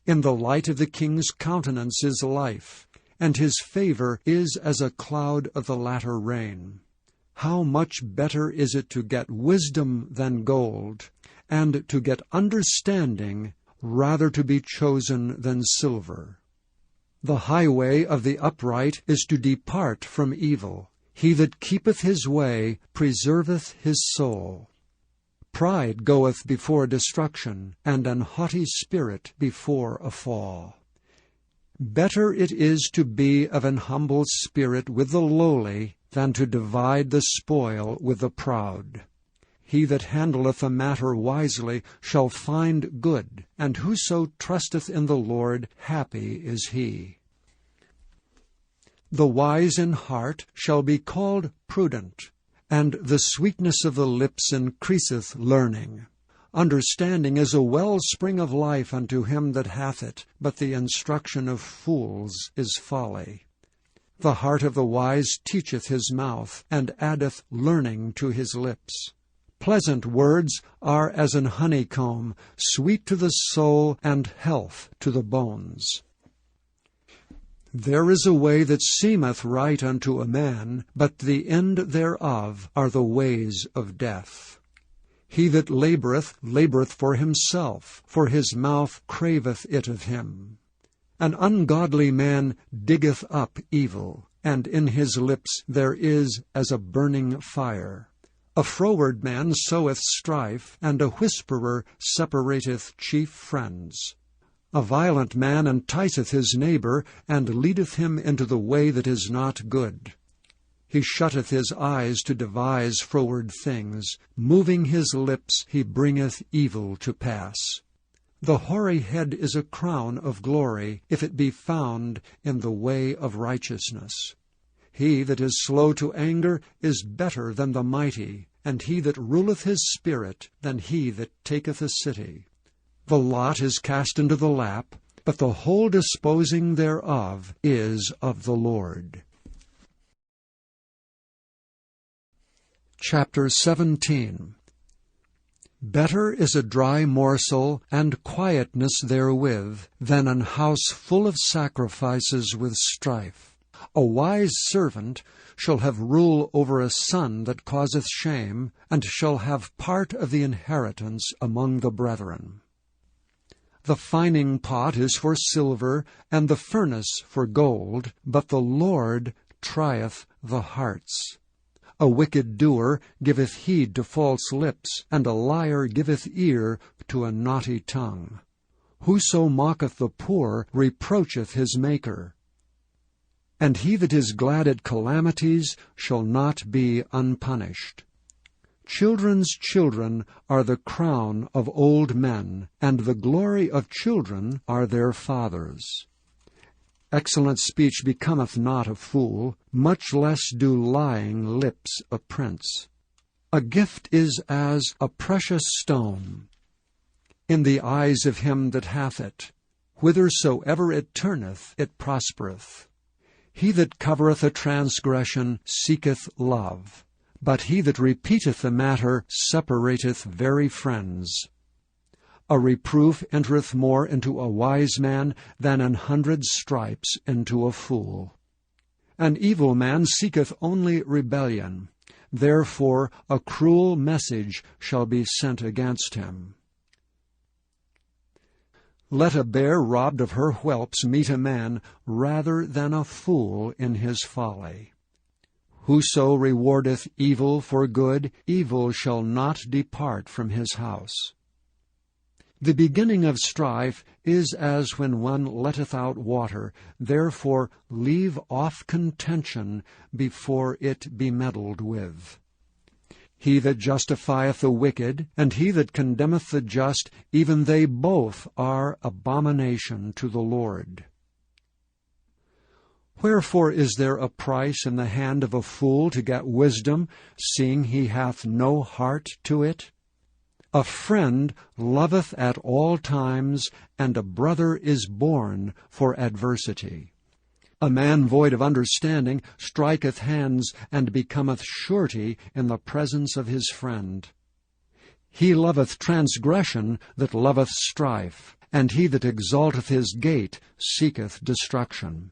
In the light of the king's countenance is life, and his favor is as a cloud of the latter rain. How much better is it to get wisdom than gold, and to get understanding rather to be chosen than silver. The highway of the upright is to depart from evil. He that keepeth his way preserveth his soul. Pride goeth before destruction, and an haughty spirit before a fall. Better it is to be of an humble spirit with the lowly than to divide the spoil with the proud. He that handleth a matter wisely shall find good, and whoso trusteth in the Lord, happy is he. The wise in heart shall be called prudent, and the sweetness of the lips increaseth learning. Understanding is a wellspring of life unto him that hath it, but the instruction of fools is folly. The heart of the wise teacheth his mouth, and addeth learning to his lips. Pleasant words are as an honeycomb, sweet to the soul, and health to the bones. There is a way that seemeth right unto a man, but the end thereof are the ways of death. He that laboureth, laboureth for himself, for his mouth craveth it of him. An ungodly man diggeth up evil, and in his lips there is as a burning fire. A froward man soweth strife, and a whisperer separateth chief friends. A violent man enticeth his neighbor, and leadeth him into the way that is not good. He shutteth his eyes to devise froward things. Moving his lips, he bringeth evil to pass. The hoary head is a crown of glory, if it be found in the way of righteousness. He that is slow to anger is better than the mighty, and he that ruleth his spirit than he that taketh a city. The lot is cast into the lap, but the whole disposing thereof is of the Lord. Chapter 17. Better is a dry morsel, and quietness therewith, than an house full of sacrifices with strife. A wise servant shall have rule over a son that causeth shame, and shall have part of the inheritance among the brethren. The fining pot is for silver, and the furnace for gold, but the Lord trieth the hearts. A wicked doer giveth heed to false lips, and a liar giveth ear to a naughty tongue. Whoso mocketh the poor reproacheth his Maker. And he that is glad at calamities shall not be unpunished. Children's children are the crown of old men, and the glory of children are their fathers. Excellent speech becometh not a fool, much less do lying lips a prince. A gift is as a precious stone in the eyes of him that hath it. Whithersoever it turneth, it prospereth. He that covereth a transgression seeketh love, but he that repeateth a matter separateth very friends. A reproof entereth more into a wise man than 100 stripes into a fool. An evil man seeketh only rebellion. Therefore a cruel message shall be sent against him. Let a bear robbed of her whelps meet a man rather than a fool in his folly. Whoso rewardeth evil for good, evil shall not depart from his house. The beginning of strife is as when one letteth out water. Therefore leave off contention before it be meddled with. He that justifieth the wicked, and he that condemneth the just, even they both are abomination to the Lord. Wherefore is there a price in the hand of a fool to get wisdom, seeing he hath no heart to it? A friend loveth at all times, and a brother is born for adversity. A man void of understanding striketh hands, and becometh surety in the presence of his friend. He loveth transgression that loveth strife, and he that exalteth his gate seeketh destruction.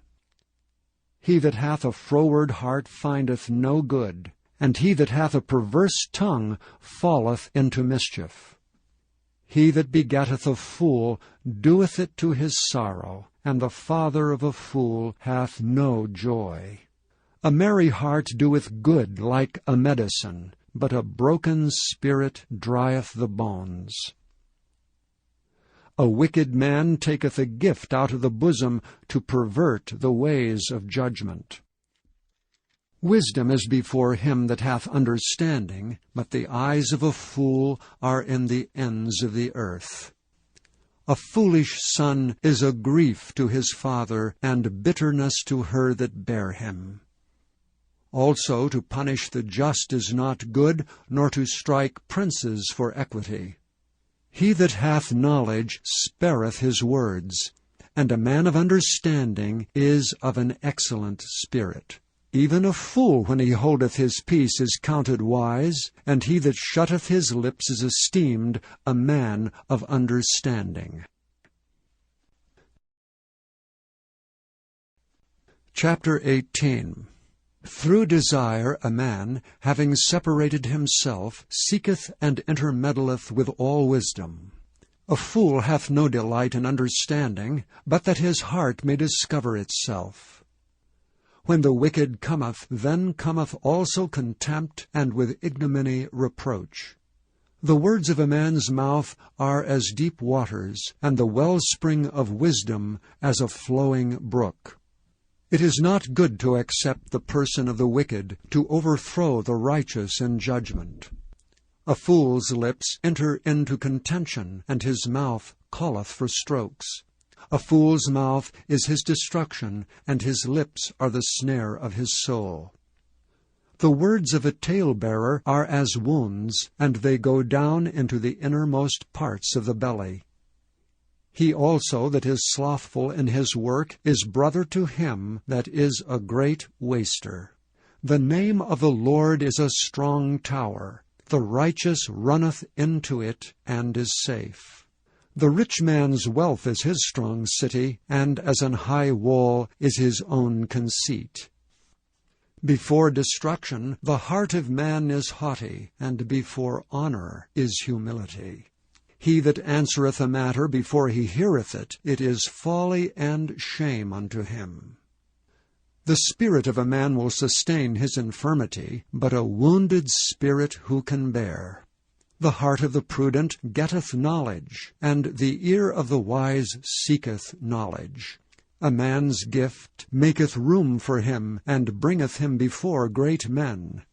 He that hath a froward heart findeth no good, and he that hath a perverse tongue falleth into mischief. He that begetteth a fool doeth it to his sorrow, and the father of a fool hath no joy. A merry heart doeth good like a medicine, but a broken spirit drieth the bones. A wicked man taketh a gift out of the bosom to pervert the ways of judgment. Wisdom is before him that hath understanding, but the eyes of a fool are in the ends of the earth. A foolish son is a grief to his father, and bitterness to her that bare him. Also to punish the just is not good, nor to strike princes for equity. He that hath knowledge spareth his words, and a man of understanding is of an excellent spirit. Even a fool, when he holdeth his peace, is counted wise, and he that shutteth his lips is esteemed a man of understanding. Chapter 18. Through desire a man, having separated himself, seeketh and intermeddleth with all wisdom. A fool hath no delight in understanding, but that his heart may discover itself. When the wicked cometh, then cometh also contempt, and with ignominy reproach. The words of a man's mouth are as deep waters, and the wellspring of wisdom as a flowing brook. It is not good to accept the person of the wicked, to overthrow the righteous in judgment. A fool's lips enter into contention, and his mouth calleth for strokes. A fool's mouth is his destruction, and his lips are the snare of his soul. The words of a talebearer are as wounds, and they go down into the innermost parts of the belly. He also that is slothful in his work is brother to him that is a great waster. The name of the Lord is a strong tower. The righteous runneth into it, and is safe. The rich man's wealth is his strong city, and as an high wall is his own conceit. Before destruction the heart of man is haughty, and before honor is humility. He that answereth a matter before he heareth it, it is folly and shame unto him. The spirit of a man will sustain his infirmity, but a wounded spirit who can bear? The heart of the prudent getteth knowledge, and the ear of the wise seeketh knowledge. A man's gift maketh room for him, and bringeth him before great men.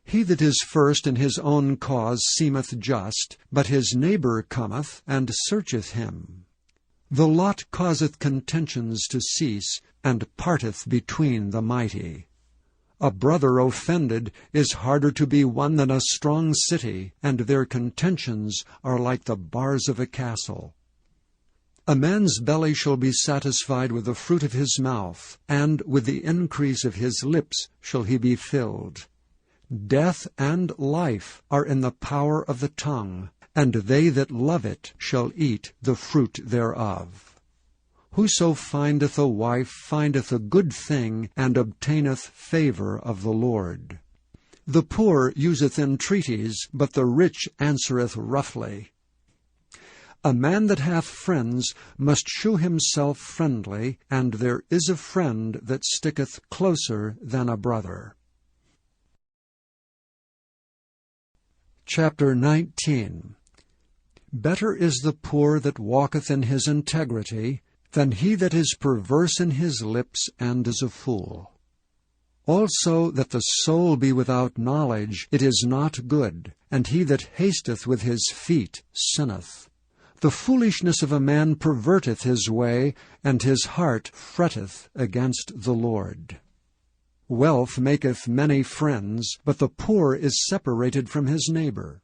He that is first in his own cause seemeth just, but his neighbor cometh and searcheth him. The lot causeth contentions to cease, and parteth between the mighty. A brother offended is harder to be won than a strong city, and their contentions are like the bars of a castle. A man's belly shall be satisfied with the fruit of his mouth, and with the increase of his lips shall he be filled. Death and life are in the power of the tongue, and they that love it shall eat the fruit thereof. Whoso findeth a wife findeth a good thing, and obtaineth favor of the Lord. The poor useth entreaties, but the rich answereth roughly. A man that hath friends must shew himself friendly, and there is a friend that sticketh closer than a brother. Chapter 19. Better is the poor that walketh in his integrity, than he that is perverse in his lips and is a fool. Also that the soul be without knowledge, it is not good, and he that hasteth with his feet sinneth. The foolishness of a man perverteth his way, and his heart fretteth against the Lord. Wealth maketh many friends, but the poor is separated from his neighbor.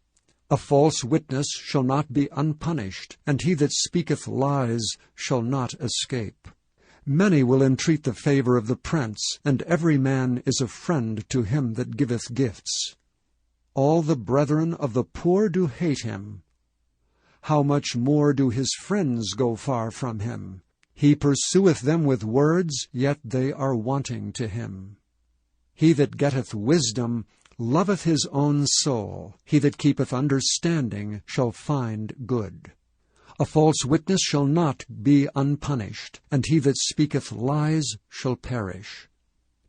A false witness shall not be unpunished, and he that speaketh lies shall not escape. Many will entreat the favor of the prince, and every man is a friend to him that giveth gifts. All the brethren of the poor do hate him. How much more do his friends go far from him? He pursueth them with words, yet they are wanting to him. He that getteth wisdom loveth his own soul. He that keepeth understanding shall find good. A false witness shall not be unpunished, and he that speaketh lies shall perish.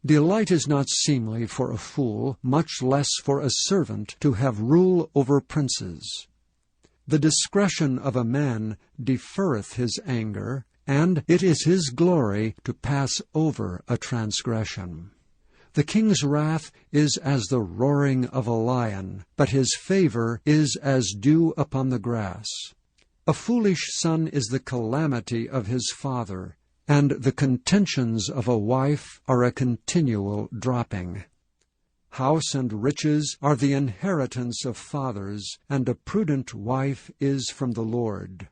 Delight is not seemly for a fool, much less for a servant to have rule over princes. The discretion of a man deferreth his anger, and it is his glory to pass over a transgression. The king's wrath is as the roaring of a lion, but his favor is as dew upon the grass. A foolish son is the calamity of his father, and the contentions of a wife are a continual dropping. House and riches are the inheritance of fathers, and a prudent wife is from the Lord.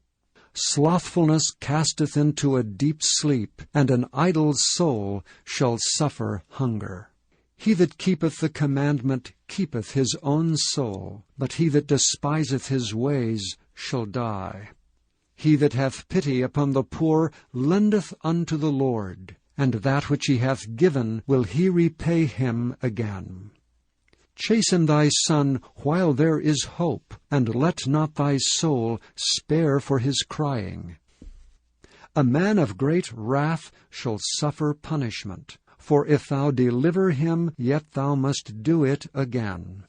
Slothfulness casteth into a deep sleep, and an idle soul shall suffer hunger. He that keepeth the commandment keepeth his own soul, but he that despiseth his ways shall die. He that hath pity upon the poor lendeth unto the Lord, and that which he hath given will he repay him again. Chasten thy son while there is hope, and let not thy soul spare for his crying. A man of great wrath shall suffer punishment, for if thou deliver him, yet thou must do it again.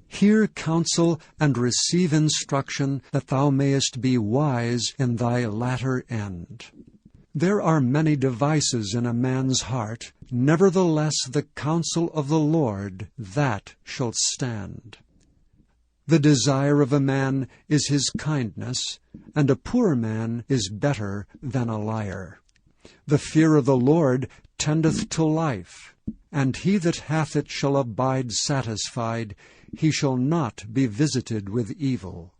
Hear counsel and receive instruction, that thou mayest be wise in thy latter end. There are many devices in a man's heart, nevertheless the counsel of the Lord, that shall stand. The desire of a man is his kindness, and a poor man is better than a liar. The fear of the Lord tendeth to life, and he that hath it shall abide satisfied. He shall not be visited with evil.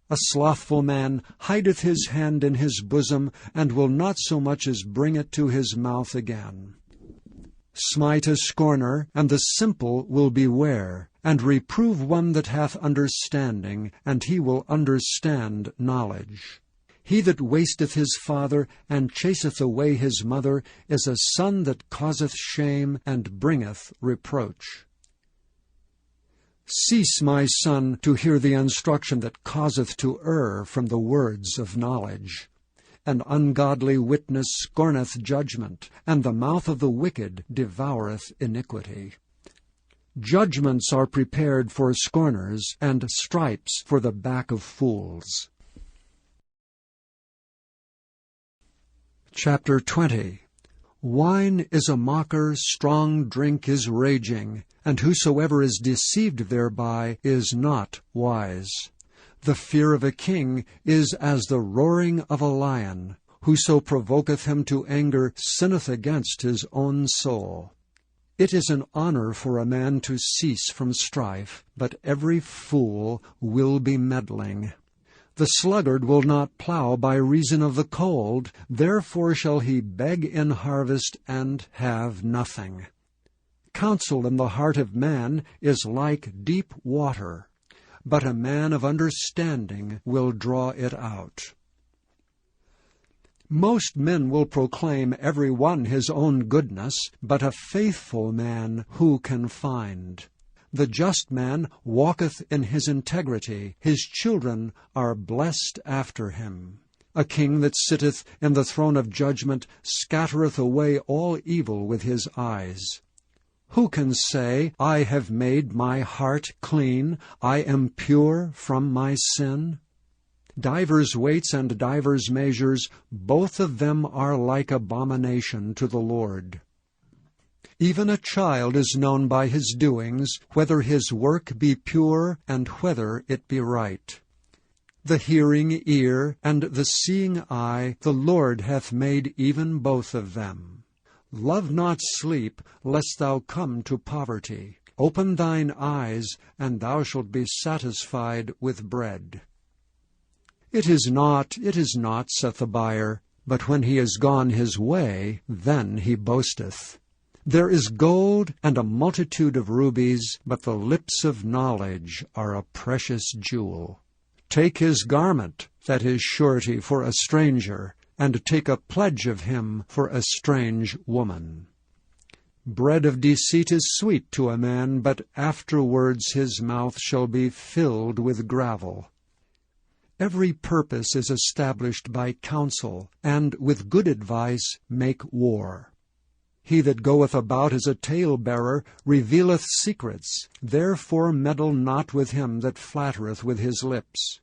A slothful man hideth his hand in his bosom, and will not so much as bring it to his mouth again. Smite a scorner, and the simple will beware, and reprove one that hath understanding, and he will understand knowledge. He that wasteth his father, and chaseth away his mother, is a son that causeth shame, and bringeth reproach. Cease, my son, to hear the instruction that causeth to err from the words of knowledge. An ungodly witness scorneth judgment, and the mouth of the wicked devoureth iniquity. Judgments are prepared for scorners, and stripes for the back of fools. Chapter 20. Wine is a mocker, strong drink is raging, and whosoever is deceived thereby is not wise. The fear of a king is as the roaring of a lion. Whoso provoketh him to anger sinneth against his own soul. It is an honor for a man to cease from strife, but every fool will be meddling. The sluggard will not plow by reason of the cold, therefore shall he beg in harvest and have nothing. Counsel in the heart of man is like deep water, but a man of understanding will draw it out. Most men will proclaim every one his own goodness, but a faithful man who can find? The just man walketh in his integrity, his children are blessed after him. A king that sitteth in the throne of judgment scattereth away all evil with his eyes. Who can say, I have made my heart clean, I am pure from my sin? Divers weights and divers measures, both of them are like abomination to the Lord. Even a child is known by his doings, whether his work be pure and whether it be right. The hearing ear and the seeing eye, the Lord hath made even both of them. Love not sleep, lest thou come to poverty. Open thine eyes, and thou shalt be satisfied with bread. It is not, saith the buyer, but when he is gone his way, then he boasteth. There is gold and a multitude of rubies, but the lips of knowledge are a precious jewel. Take his garment, that is surety for a stranger, and take a pledge of him for a strange woman. Bread of deceit is sweet to a man, but afterwards his mouth shall be filled with gravel. Every purpose is established by counsel, and with good advice make war. He that goeth about as a talebearer revealeth secrets, therefore meddle not with him that flattereth with his lips.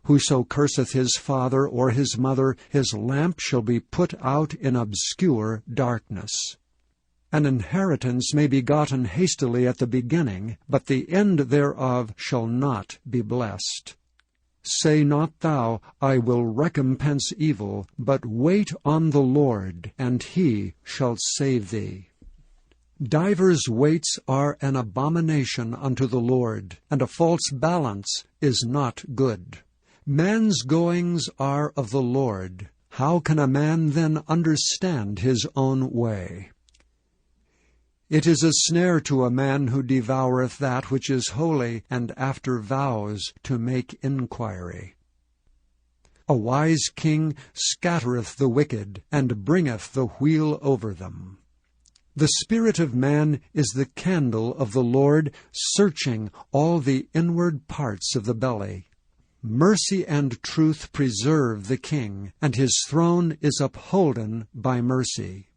Whoso curseth his father or his mother, his lamp shall be put out in obscure darkness. An inheritance may be gotten hastily at the beginning, but the end thereof shall not be blessed. Say not thou, I will recompense evil, but wait on the Lord, and he shall save thee. Divers weights are an abomination unto the Lord, and a false balance is not good. Man's goings are of the Lord. How can a man then understand his own way? It is a snare to a man who devoureth that which is holy, and after vows to make inquiry. A wise king scattereth the wicked, and bringeth the wheel over them. The spirit of man is the candle of the Lord, searching all the inward parts of the belly. Mercy and truth preserve the king, and his throne is upholden by mercy.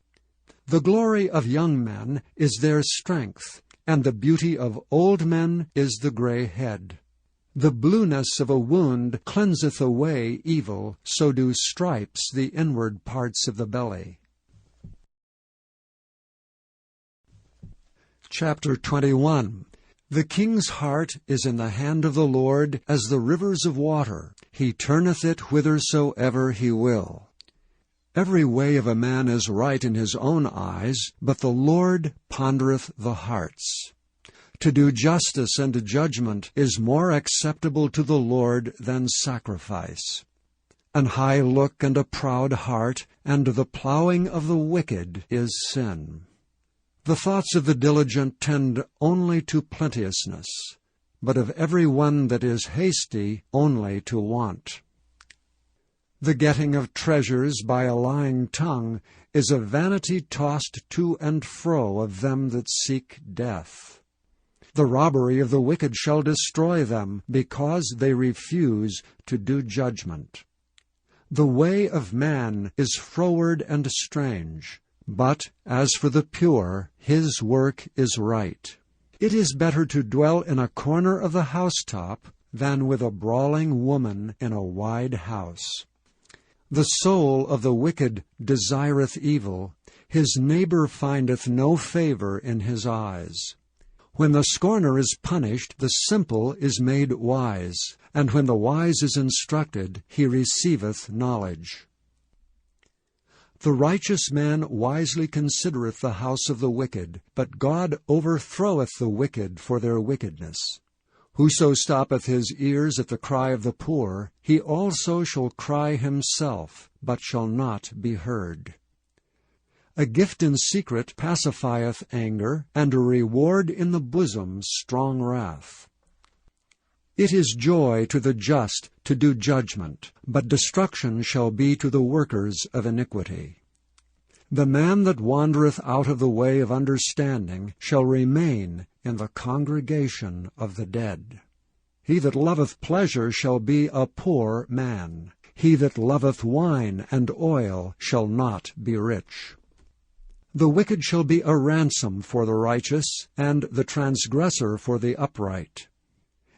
The glory of young men is their strength, and the beauty of old men is the gray head. The blueness of a wound cleanseth away evil, so do stripes the inward parts of the belly. Chapter 21. The king's heart is in the hand of the Lord as the rivers of water. He turneth it whithersoever he will. Every way of a man is right in his own eyes, but the Lord pondereth the hearts. To do justice and judgment is more acceptable to the Lord than sacrifice. An high look and a proud heart, and the plowing of the wicked is sin. The thoughts of the diligent tend only to plenteousness, but of every one that is hasty only to want. The getting of treasures by a lying tongue is a vanity tossed to and fro of them that seek death. The robbery of the wicked shall destroy them, because they refuse to do judgment. The way of man is froward and strange, but as for the pure, his work is right. It is better to dwell in a corner of the housetop than with a brawling woman in a wide house. The soul of the wicked desireth evil, his neighbor findeth no favor in his eyes. When the scorner is punished, the simple is made wise, and when the wise is instructed, he receiveth knowledge. The righteous man wisely considereth the house of the wicked, but God overthroweth the wicked for their wickedness. Whoso stoppeth his ears at the cry of the poor, he also shall cry himself, but shall not be heard. A gift in secret pacifieth anger, and a reward in the bosom strong wrath. It is joy to the just to do judgment, but destruction shall be to the workers of iniquity. The man that wandereth out of the way of understanding shall remain in the congregation of the dead. He that loveth pleasure shall be a poor man. He that loveth wine and oil shall not be rich. The wicked shall be a ransom for the righteous, and the transgressor for the upright.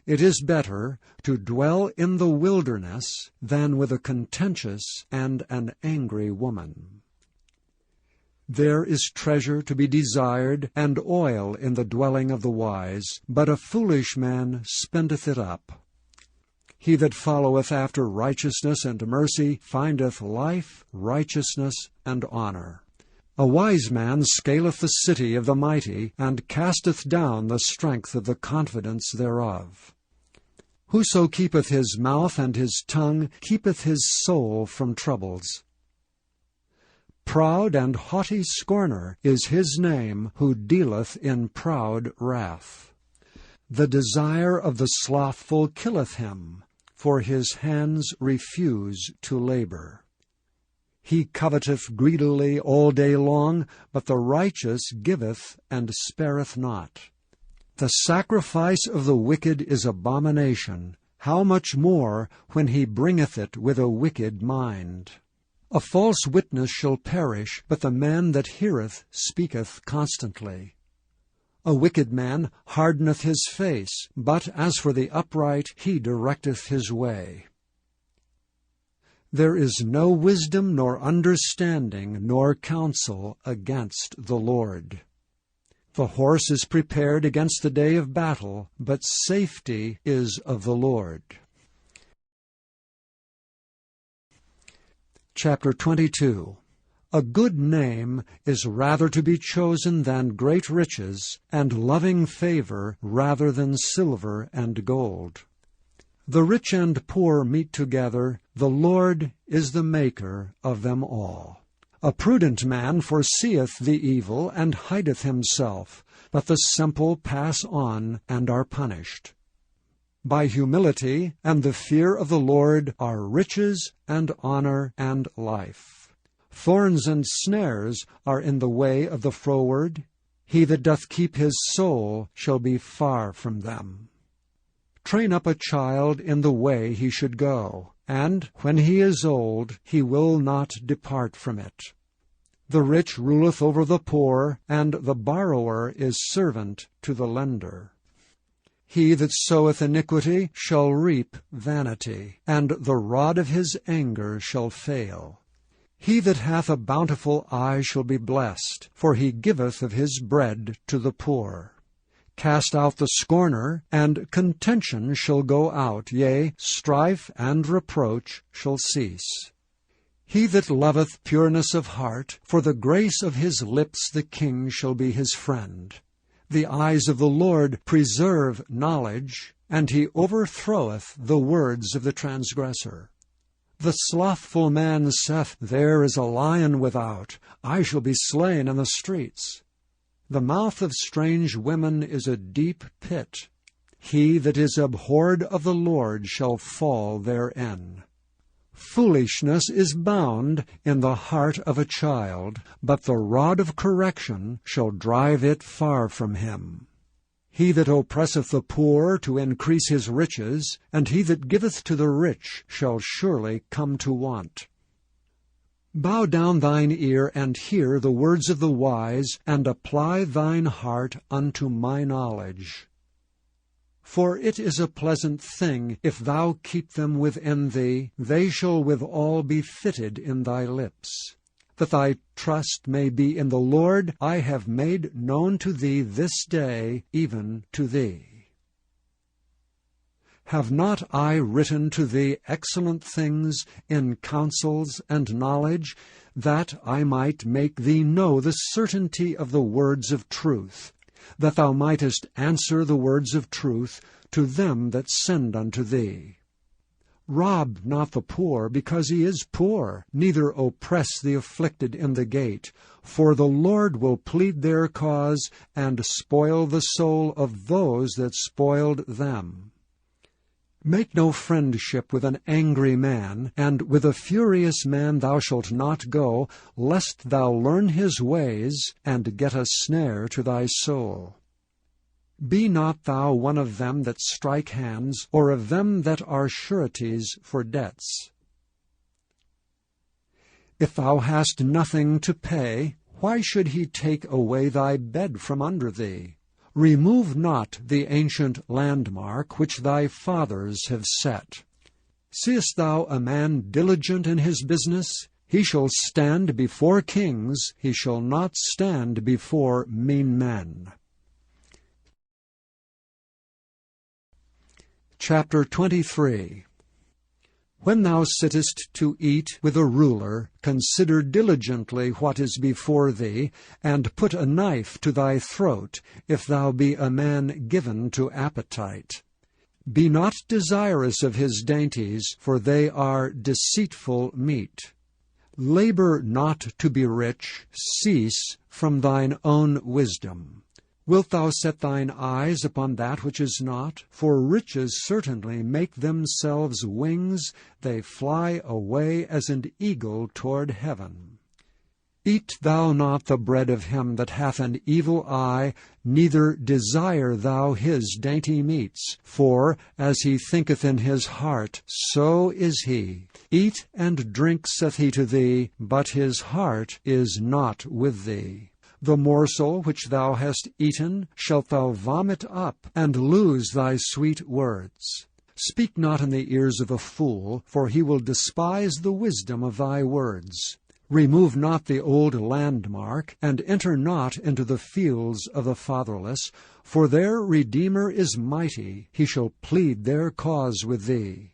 It is better to dwell in the wilderness than with a contentious and an angry woman. There is treasure to be desired, and oil in the dwelling of the wise, but a foolish man spendeth it up. He that followeth after righteousness and mercy findeth life, righteousness, and honor. A wise man scaleth the city of the mighty, and casteth down the strength of the confidence thereof. Whoso keepeth his mouth and his tongue keepeth his soul from troubles. Proud and haughty scorner is his name, who dealeth in proud wrath. The desire of the slothful killeth him, for his hands refuse to labor. He coveteth greedily all day long, but the righteous giveth and spareth not. The sacrifice of the wicked is abomination, how much more when he bringeth it with a wicked mind. A false witness shall perish, but the man that heareth speaketh constantly. A wicked man hardeneth his face, but as for the upright, he directeth his way. There is no wisdom nor understanding nor counsel against the Lord. The horse is prepared against the day of battle, but safety is of the Lord. Chapter 22. A good name is rather to be chosen than great riches, and loving favor rather than silver and gold. The rich and poor meet together, the Lord is the maker of them all. A prudent man foreseeth the evil, and hideth himself, but the simple pass on, and are punished. By humility and the fear of the Lord are riches and honor and life. Thorns and snares are in the way of the froward. He that doth keep his soul shall be far from them. Train up a child in the way he should go, and when he is old, he will not depart from it. The rich ruleth over the poor, and the borrower is servant to the lender. He that soweth iniquity shall reap vanity, and the rod of his anger shall fail. He that hath a bountiful eye shall be blessed, for he giveth of his bread to the poor. Cast out the scorner, and contention shall go out, yea, strife and reproach shall cease. He that loveth pureness of heart, for the grace of his lips the king shall be his friend. The eyes of the Lord preserve knowledge, and he overthroweth the words of the transgressor. The slothful man saith, There is a lion without, I shall be slain in the streets. The mouth of strange women is a deep pit. He that is abhorred of the Lord shall fall therein. Foolishness is bound in the heart of a child, but the rod of correction shall drive it far from him. He that oppresseth the poor to increase his riches, and he that giveth to the rich shall surely come to want. Bow down thine ear, and hear the words of the wise, and apply thine heart unto my knowledge. For it is a pleasant thing, if thou keep them within thee, they shall withal be fitted in thy lips. That thy trust may be in the Lord, I have made known to thee this day, even to thee. Have not I written to thee excellent things in counsels and knowledge, that I might make thee know the certainty of the words of truth, that thou mightest answer the words of truth to them that send unto thee? Rob not the poor, because he is poor, neither oppress the afflicted in the gate, for the Lord will plead their cause, and spoil the soul of those that spoiled them. Make no friendship with an angry man, and with a furious man thou shalt not go, lest thou learn his ways, and get a snare to thy soul. Be not thou one of them that strike hands, or of them that are sureties for debts. If thou hast nothing to pay, why should he take away thy bed from under thee? Remove not the ancient landmark which thy fathers have set. Seest thou a man diligent in his business? He shall stand before kings, he shall not stand before mean men. Chapter 23. When thou sittest to eat with a ruler, consider diligently what is before thee, and put a knife to thy throat, if thou be a man given to appetite. Be not desirous of his dainties, for they are deceitful meat. Labor not to be rich, cease from thine own wisdom. Wilt thou set thine eyes upon that which is not? For riches certainly make themselves wings, they fly away as an eagle toward heaven. Eat thou not the bread of him that hath an evil eye, neither desire thou his dainty meats. For as he thinketh in his heart, so is he. Eat and drink, saith he to thee, but his heart is not with thee. The morsel which thou hast eaten shalt thou vomit up, and lose thy sweet words. Speak not in the ears of a fool, for he will despise the wisdom of thy words. Remove not the old landmark, and enter not into the fields of the fatherless, for their Redeemer is mighty, he shall plead their cause with thee.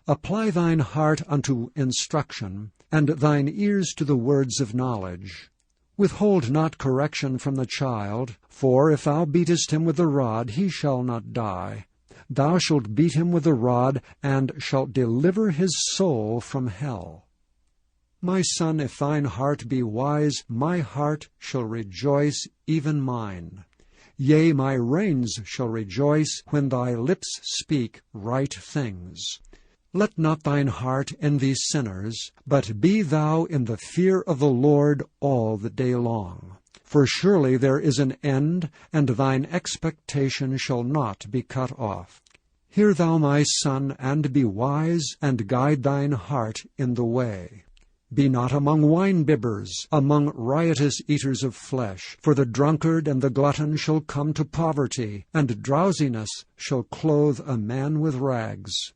Apply thine heart unto instruction, and thine ears to the words of knowledge. Withhold not correction from the child, for if thou beatest him with the rod, he shall not die. Thou shalt beat him with the rod, and shalt deliver his soul from hell. My son, if thine heart be wise, my heart shall rejoice, even mine. Yea, my reins shall rejoice when thy lips speak right things. Let not thine heart envy sinners, but be thou in the fear of the Lord all the day long. For surely there is an end, and thine expectation shall not be cut off. Hear thou, my son, and be wise, and guide thine heart in the way. Be not among wine-bibbers, among riotous eaters of flesh, for the drunkard and the glutton shall come to poverty, and drowsiness shall clothe a man with rags.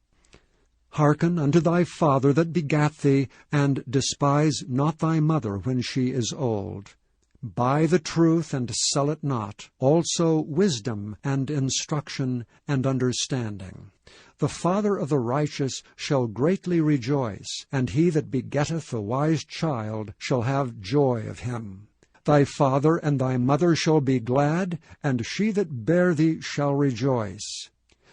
Hearken unto thy father that begat thee, and despise not thy mother when she is old. Buy the truth, and sell it not, also wisdom, and instruction, and understanding. The father of the righteous shall greatly rejoice, and he that begetteth a wise child shall have joy of him. Thy father and thy mother shall be glad, and she that bare thee shall rejoice.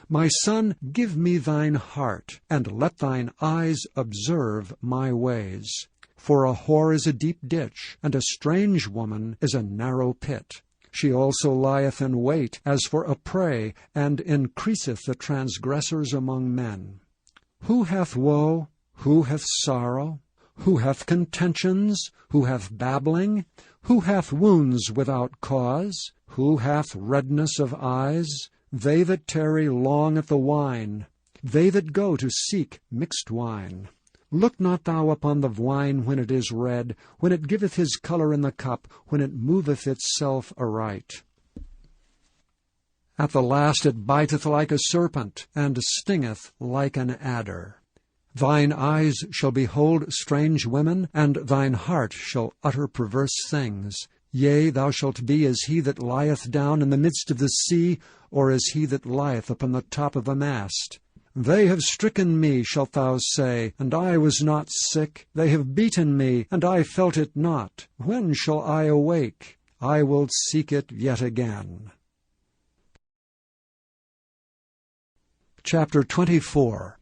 My son, give me thine heart, and let thine eyes observe my ways. For a whore is a deep ditch, and a strange woman is a narrow pit. She also lieth in wait as for a prey, and increaseth the transgressors among men. Who hath woe? Who hath sorrow? Who hath contentions? Who hath babbling? Who hath wounds without cause? Who hath redness of eyes? They that tarry long at the wine, they that go to seek mixed wine. Look not thou upon the wine when it is red, when it giveth his colour in the cup, when it moveth itself aright. At the last it biteth like a serpent, and stingeth like an adder. Thine eyes shall behold strange women, and thine heart shall utter perverse things. Yea, thou shalt be as he that lieth down in the midst of the sea, or as he that lieth upon the top of a mast. They have stricken me, shalt thou say, and I was not sick. They have beaten me, and I felt it not. When shall I awake? I will seek it yet again. Chapter 24.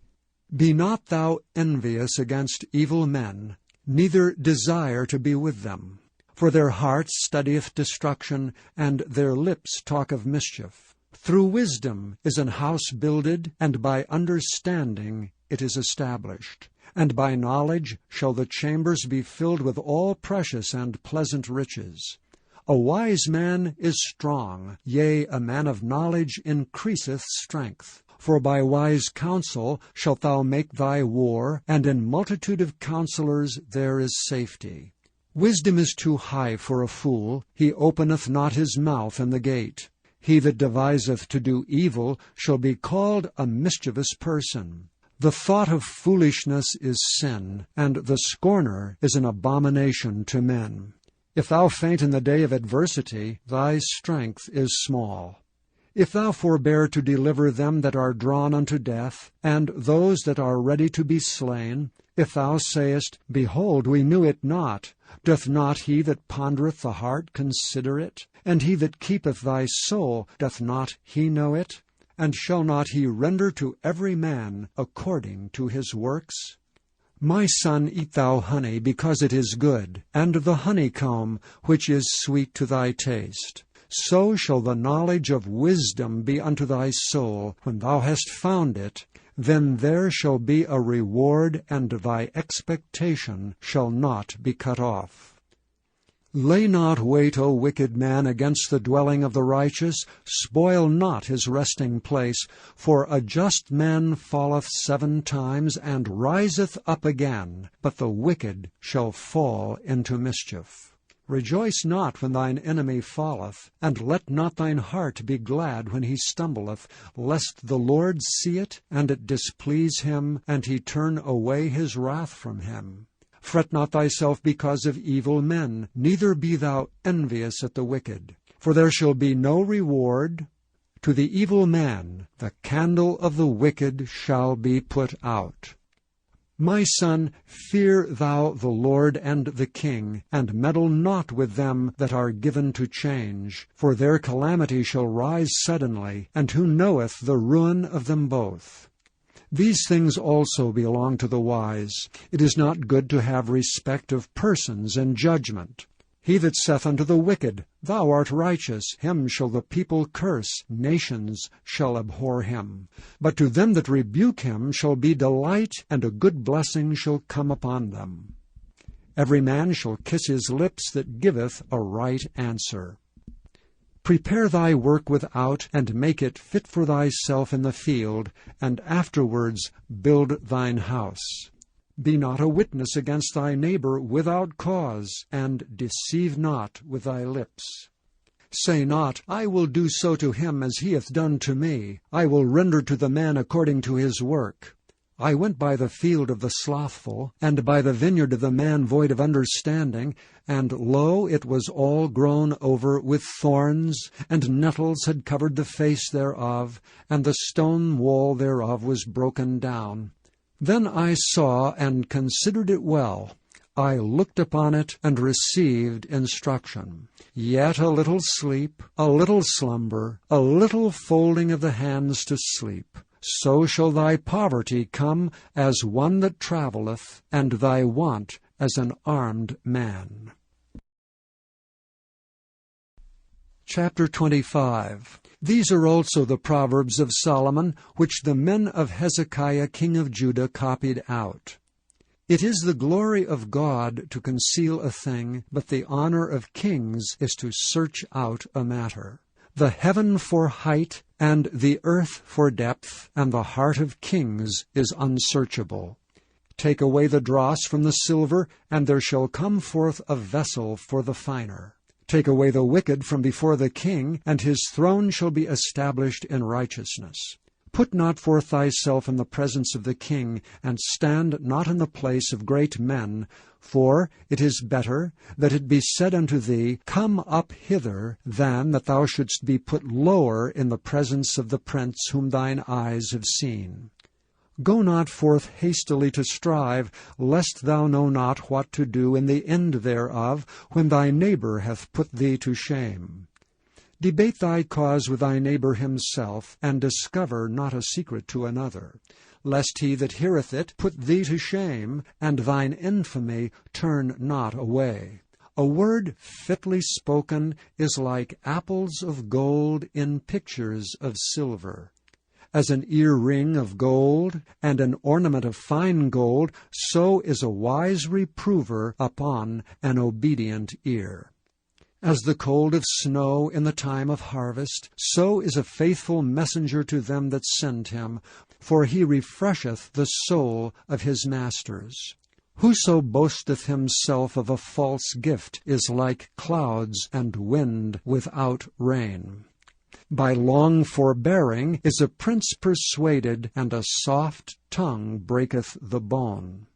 Be not thou envious against evil men, neither desire to be with them. For their heart studieth destruction, and their lips talk of mischief. Through wisdom is an house builded, and by understanding it is established. And by knowledge shall the chambers be filled with all precious and pleasant riches. A wise man is strong, yea, a man of knowledge increaseth strength. For by wise counsel shalt thou make thy war, and in multitude of counselors there is safety. Wisdom is too high for a fool, he openeth not his mouth in the gate. He that deviseth to do evil shall be called a mischievous person. The thought of foolishness is sin, and the scorner is an abomination to men. If thou faint in the day of adversity, thy strength is small. If thou forbear to deliver them that are drawn unto death, and those that are ready to be slain, if thou sayest, Behold, we knew it not, doth not he that pondereth the heart consider it? And he that keepeth thy soul, doth not he know it? And shall not he render to every man according to his works? My son, eat thou honey, because it is good, and the honeycomb, which is sweet to thy taste. So shall the knowledge of wisdom be unto thy soul. When thou hast found it, then there shall be a reward, and thy expectation shall not be cut off. Lay not wait, O wicked man, against the dwelling of the righteous. Spoil not his resting place. For a just man falleth 7 times, and riseth up again. But the wicked shall fall into mischief. Rejoice not when thine enemy falleth, and let not thine heart be glad when he stumbleth, lest the Lord see it, and it displease him, and he turn away his wrath from him. Fret not thyself because of evil men, neither be thou envious at the wicked. For there shall be no reward to the evil man. The candle of the wicked shall be put out. My son, fear thou the Lord and the king, and meddle not with them that are given to change. For their calamity shall rise suddenly, and who knoweth the ruin of them both? These things also belong to the wise. It is not good to have respect of persons and judgment. He that saith unto the wicked, Thou art righteous, him shall the people curse, nations shall abhor him. But to them that rebuke him shall be delight, and a good blessing shall come upon them. Every man shall kiss his lips that giveth a right answer. Prepare thy work without, and make it fit for thyself in the field, and afterwards build thine house. Be not a witness against thy neighbor without cause, and deceive not with thy lips. Say not, I will do so to him as he hath done to me. I will render to the man according to his work. I went by the field of the slothful, and by the vineyard of the man void of understanding, and lo, it was all grown over with thorns, and nettles had covered the face thereof, and the stone wall thereof was broken down. Then I saw and considered it well. I looked upon it and received instruction. Yet a little sleep, a little slumber, a little folding of the hands to sleep. So shall thy poverty come as one that travelleth, and thy want as an armed man. Chapter 25. These are also the Proverbs of Solomon, which the men of Hezekiah king of Judah copied out. It is the glory of God to conceal a thing, but the honor of kings is to search out a matter. The heaven for height, and the earth for depth, and the heart of kings is unsearchable. Take away the dross from the silver, and there shall come forth a vessel for the finer. Take away the wicked from before the king, and his throne shall be established in righteousness. Put not forth thyself in the presence of the king, and stand not in the place of great men, for it is better that it be said unto thee, Come up hither, than that thou shouldst be put lower in the presence of the prince whom thine eyes have seen. Go not forth hastily to strive, lest thou know not what to do in the end thereof, when thy neighbor hath put thee to shame. Debate thy cause with thy neighbor himself, and discover not a secret to another, lest he that heareth it put thee to shame, and thine infamy turn not away. A word fitly spoken is like apples of gold in pictures of silver. As an ear-ring of gold, and an ornament of fine gold, so is a wise reprover upon an obedient ear. As the cold of snow in the time of harvest, so is a faithful messenger to them that send him, for he refresheth the soul of his masters. Whoso boasteth himself of a false gift is like clouds and wind without rain. By long forbearing is a prince persuaded, and a soft tongue breaketh the bone.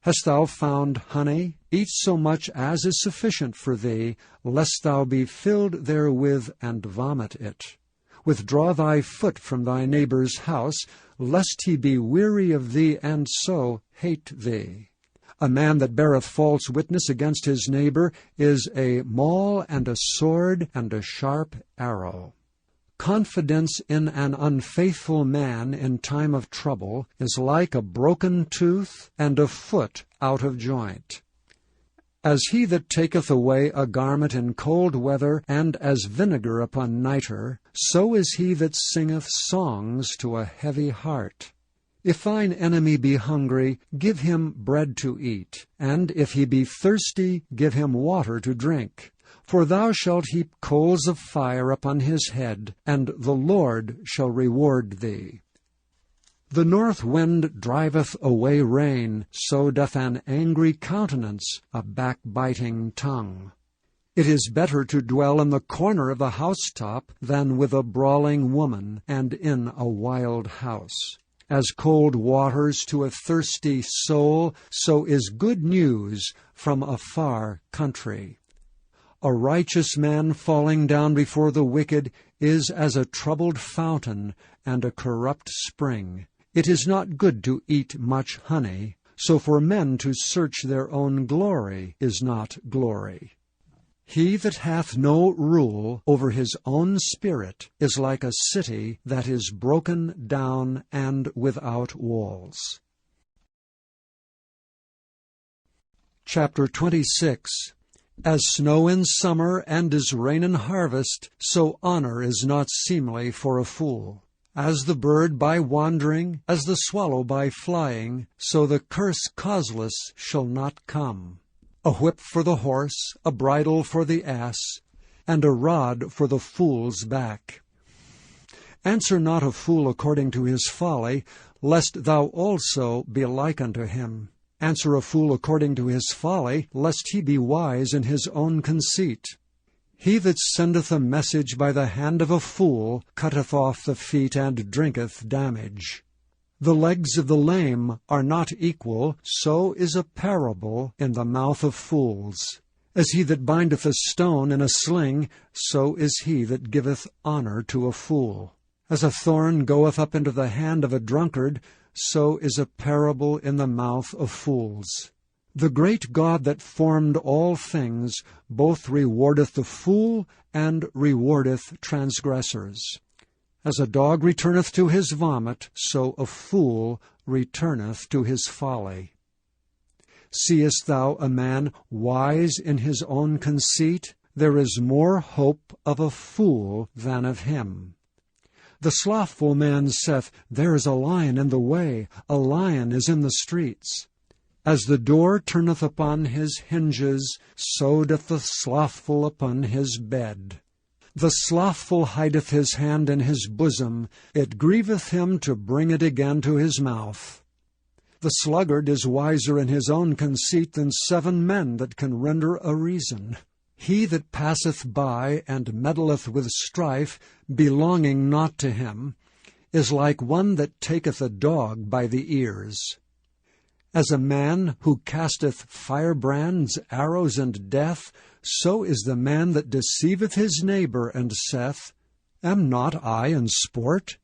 Hast thou found honey? Eat so much as is sufficient for thee, lest thou be filled therewith and vomit it. Withdraw thy foot from thy neighbor's house, lest he be weary of thee, and so hate thee. A man that beareth false witness against his neighbor is a maul and a sword and a sharp arrow. Confidence in an unfaithful man in time of trouble is like a broken tooth and a foot out of joint. As he that taketh away a garment in cold weather, and as vinegar upon nitre, so is he that singeth songs to a heavy heart. If thine enemy be hungry, give him bread to eat, and if he be thirsty, give him water to drink. For thou shalt heap coals of fire upon his head, and the Lord shall reward thee. The north wind driveth away rain, so doth an angry countenance a backbiting tongue. It is better to dwell in the corner of the housetop than with a brawling woman, and in a wild house. As cold waters to a thirsty soul, so is good news from a far country. A righteous man falling down before the wicked is as a troubled fountain and a corrupt spring. It is not good to eat much honey, so for men to search their own glory is not glory. He that hath no rule over his own spirit is like a city that is broken down and without walls. Chapter 26. As snow in summer and as rain in harvest, so honor is not seemly for a fool. As the bird by wandering, as the swallow by flying, so the curse causeless shall not come. A whip for the horse, a bridle for the ass, and a rod for the fool's back. Answer not a fool according to his folly, lest thou also be like unto him. Answer a fool according to his folly, lest he be wise in his own conceit. He that sendeth a message by the hand of a fool cutteth off the feet and drinketh damage. The legs of the lame are not equal, so is a parable in the mouth of fools. As he that bindeth a stone in a sling, so is he that giveth honor to a fool. As a thorn goeth up into the hand of a drunkard, so is a parable in the mouth of fools. The great God that formed all things both rewardeth the fool and rewardeth transgressors. As a dog returneth to his vomit, so a fool returneth to his folly. Seest thou a man wise in his own conceit? There is more hope of a fool than of him. The slothful man saith, There is a lion in the way, a lion is in the streets. As the door turneth upon his hinges, so doth the slothful upon his bed. The slothful hideth his hand in his bosom, it grieveth him to bring it again to his mouth. The sluggard is wiser in his own conceit than 7 men that can render a reason. He that passeth by and meddleth with strife, belonging not to him, is like one that taketh a dog by the ears. As a man who casteth firebrands, arrows, and death, so is the man that deceiveth his neighbor, and saith, Am not I in sport?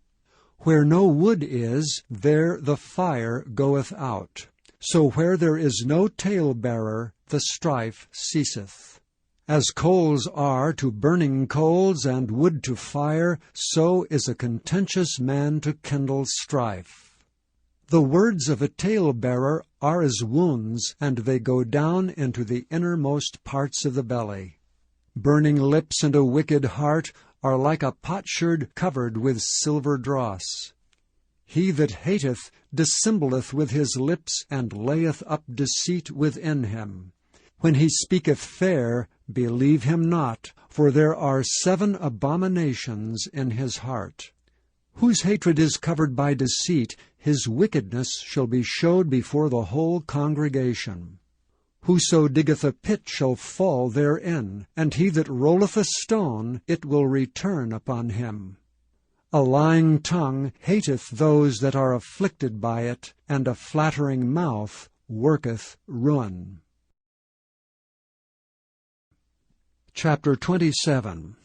Where no wood is, there the fire goeth out. So where there is no talebearer, the strife ceaseth. As coals are to burning coals, and wood to fire, so is a contentious man to kindle strife. The words of a talebearer are as wounds, and they go down into the innermost parts of the belly. Burning lips and a wicked heart are like a potsherd covered with silver dross. He that hateth dissembleth with his lips, and layeth up deceit within him. When he speaketh fair, believe him not, for there are 7 abominations in his heart. Whose hatred is covered by deceit, his wickedness shall be showed before the whole congregation. Whoso diggeth a pit shall fall therein, and he that rolleth a stone, it will return upon him. A lying tongue hateth those that are afflicted by it, and a flattering mouth worketh ruin. Chapter 27.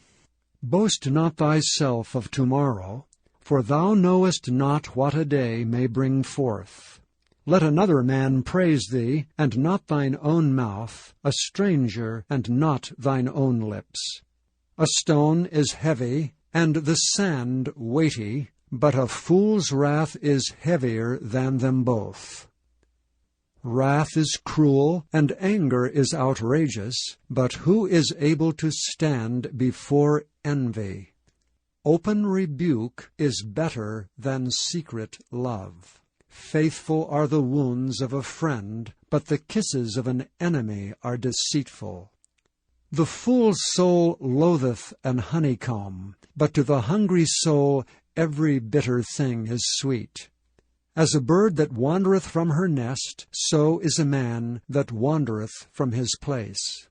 Boast not thyself of tomorrow, for thou knowest not what a day may bring forth. Let another man praise thee, and not thine own mouth, a stranger, and not thine own lips. A stone is heavy, and the sand weighty, but a fool's wrath is heavier than them both. Wrath is cruel, and anger is outrageous, but who is able to stand before envy? Open rebuke is better than secret love. Faithful are the wounds of a friend, but the kisses of an enemy are deceitful. The fool's soul loatheth an honeycomb, but to the hungry soul every bitter thing is sweet. As a bird that wandereth from her nest, so is a man that wandereth from his place.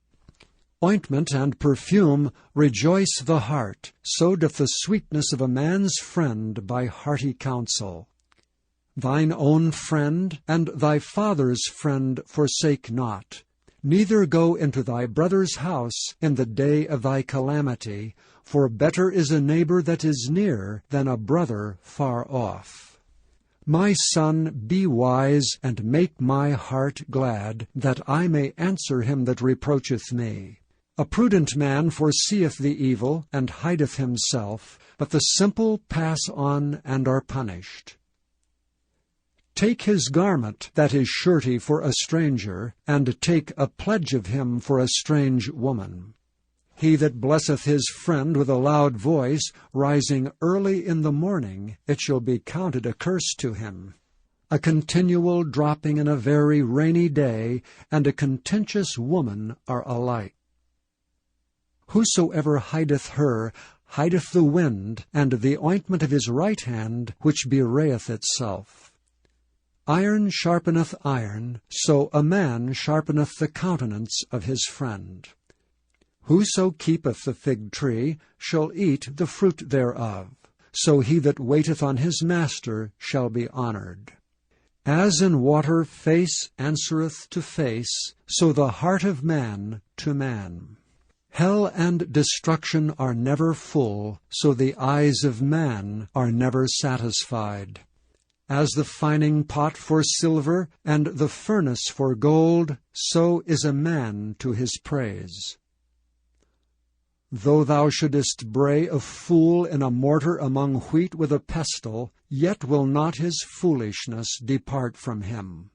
Ointment and perfume rejoice the heart, so doth the sweetness of a man's friend by hearty counsel. Thine own friend and thy father's friend forsake not, neither go into thy brother's house in the day of thy calamity, for better is a neighbor that is near than a brother far off. My son, be wise, and make my heart glad, that I may answer him that reproacheth me. A prudent man foreseeth the evil, and hideth himself, but the simple pass on and are punished. Take his garment that is surety for a stranger, and take a pledge of him for a strange woman. He that blesseth his friend with a loud voice, rising early in the morning, it shall be counted a curse to him. A continual dropping in a very rainy day, and a contentious woman are alike. Whosoever hideth her, hideth the wind, and the ointment of his right hand, which bewrayeth itself. Iron sharpeneth iron, so a man sharpeneth the countenance of his friend. Whoso keepeth the fig tree shall eat the fruit thereof, so he that waiteth on his master shall be honored. As in water face answereth to face, so the heart of man to man. Hell and destruction are never full, so the eyes of man are never satisfied. As the fining pot for silver, and the furnace for gold, so is a man to his praise. Though thou shouldest bray a fool in a mortar among wheat with a pestle, yet will not his foolishness depart from him.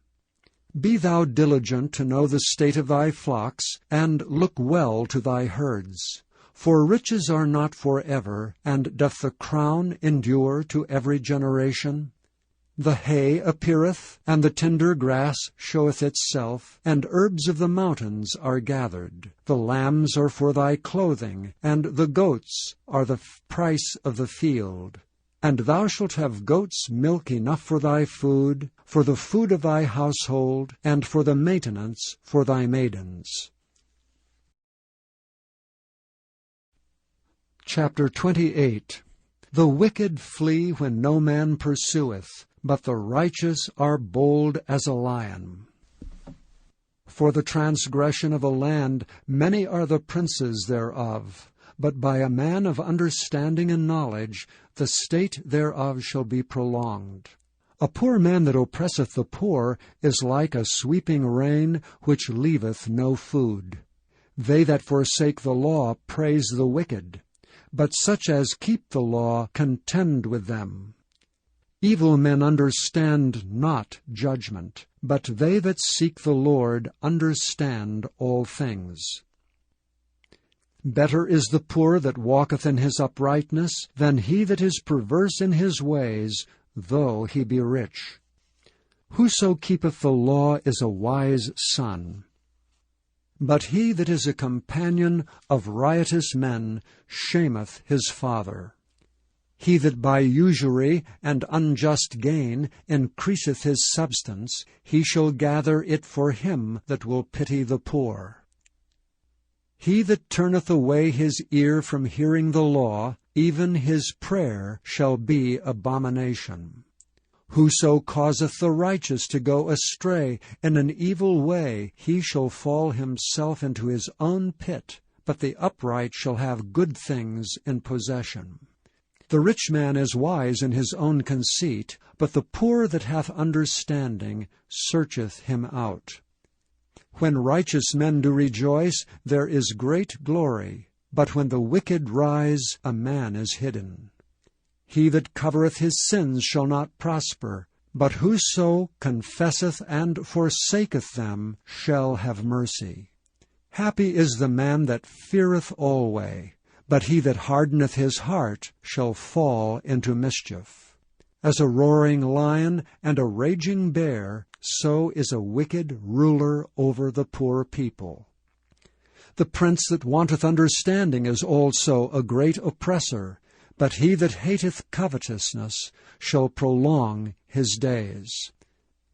Be thou diligent to know the state of thy flocks, and look well to thy herds. For riches are not forever, and doth the crown endure to every generation? The hay appeareth, and the tender grass showeth itself, and herbs of the mountains are gathered. The lambs are for thy clothing, and the goats are the price of the field. and thou shalt have goats' milk enough for thy food, for the food of thy household, and for the maintenance for thy maidens. Chapter 28. The wicked flee when no man pursueth, but the righteous are bold as a lion. For the transgression of a land many are the princes thereof, but by a man of understanding and knowledge the state thereof shall be prolonged. A poor man that oppresseth the poor is like a sweeping rain which leaveth no food. They that forsake the law praise the wicked, but such as keep the law contend with them. Evil men understand not judgment, but they that seek the Lord understand all things. Better is the poor that walketh in his uprightness than he that is perverse in his ways, though he be rich. Whoso keepeth the law is a wise son. But he that is a companion of riotous men shameth his father. He that by usury and unjust gain increaseth his substance, he shall gather it for him that will pity the poor. He that turneth away his ear from hearing the law, even his prayer shall be abomination. Whoso causeth the righteous to go astray in an evil way, he shall fall himself into his own pit, but the upright shall have good things in possession. The rich man is wise in his own conceit, but the poor that hath understanding searcheth him out. When righteous men do rejoice, there is great glory, but when the wicked rise, a man is hidden. He that covereth his sins shall not prosper, but whoso confesseth and forsaketh them shall have mercy. Happy is the man that feareth alway, but he that hardeneth his heart shall fall into mischief. As a roaring lion and a raging bear, so is a wicked ruler over the poor people. The prince that wanteth understanding is also a great oppressor, but he that hateth covetousness shall prolong his days.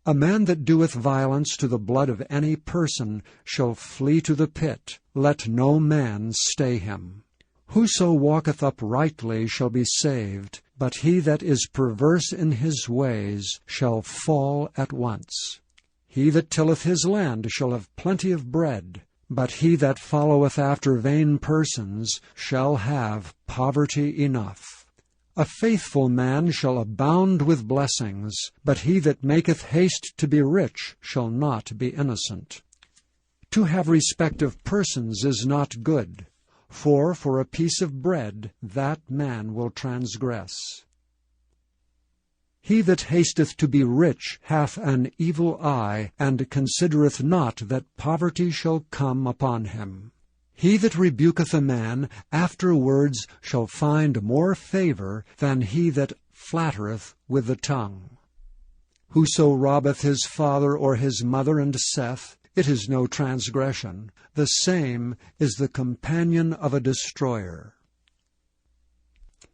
A man that doeth violence to the blood of any person shall flee to the pit. Let no man stay him. Whoso walketh uprightly shall be saved, but he that is perverse in his ways shall fall at once. He that tilleth his land shall have plenty of bread, but he that followeth after vain persons shall have poverty enough. A faithful man shall abound with blessings, but he that maketh haste to be rich shall not be innocent. To have respect of persons is not good, for a piece of bread that man will transgress. He that hasteth to be rich hath an evil eye, and considereth not that poverty shall come upon him. He that rebuketh a man afterwards shall find more favor than he that flattereth with the tongue. Whoso robbeth his father or his mother and saith, It is no transgression, the same is the companion of a destroyer.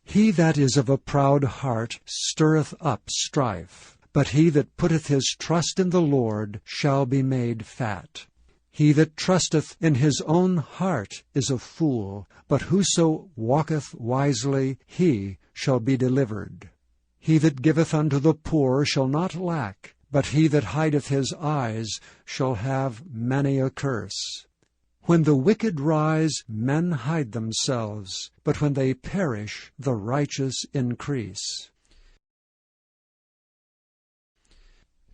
He that is of a proud heart stirreth up strife, but he that putteth his trust in the Lord shall be made fat. He that trusteth in his own heart is a fool, but whoso walketh wisely, he shall be delivered. He that giveth unto the poor shall not lack, but he that hideth his eyes shall have many a curse. When the wicked rise, men hide themselves, but when they perish, the righteous increase.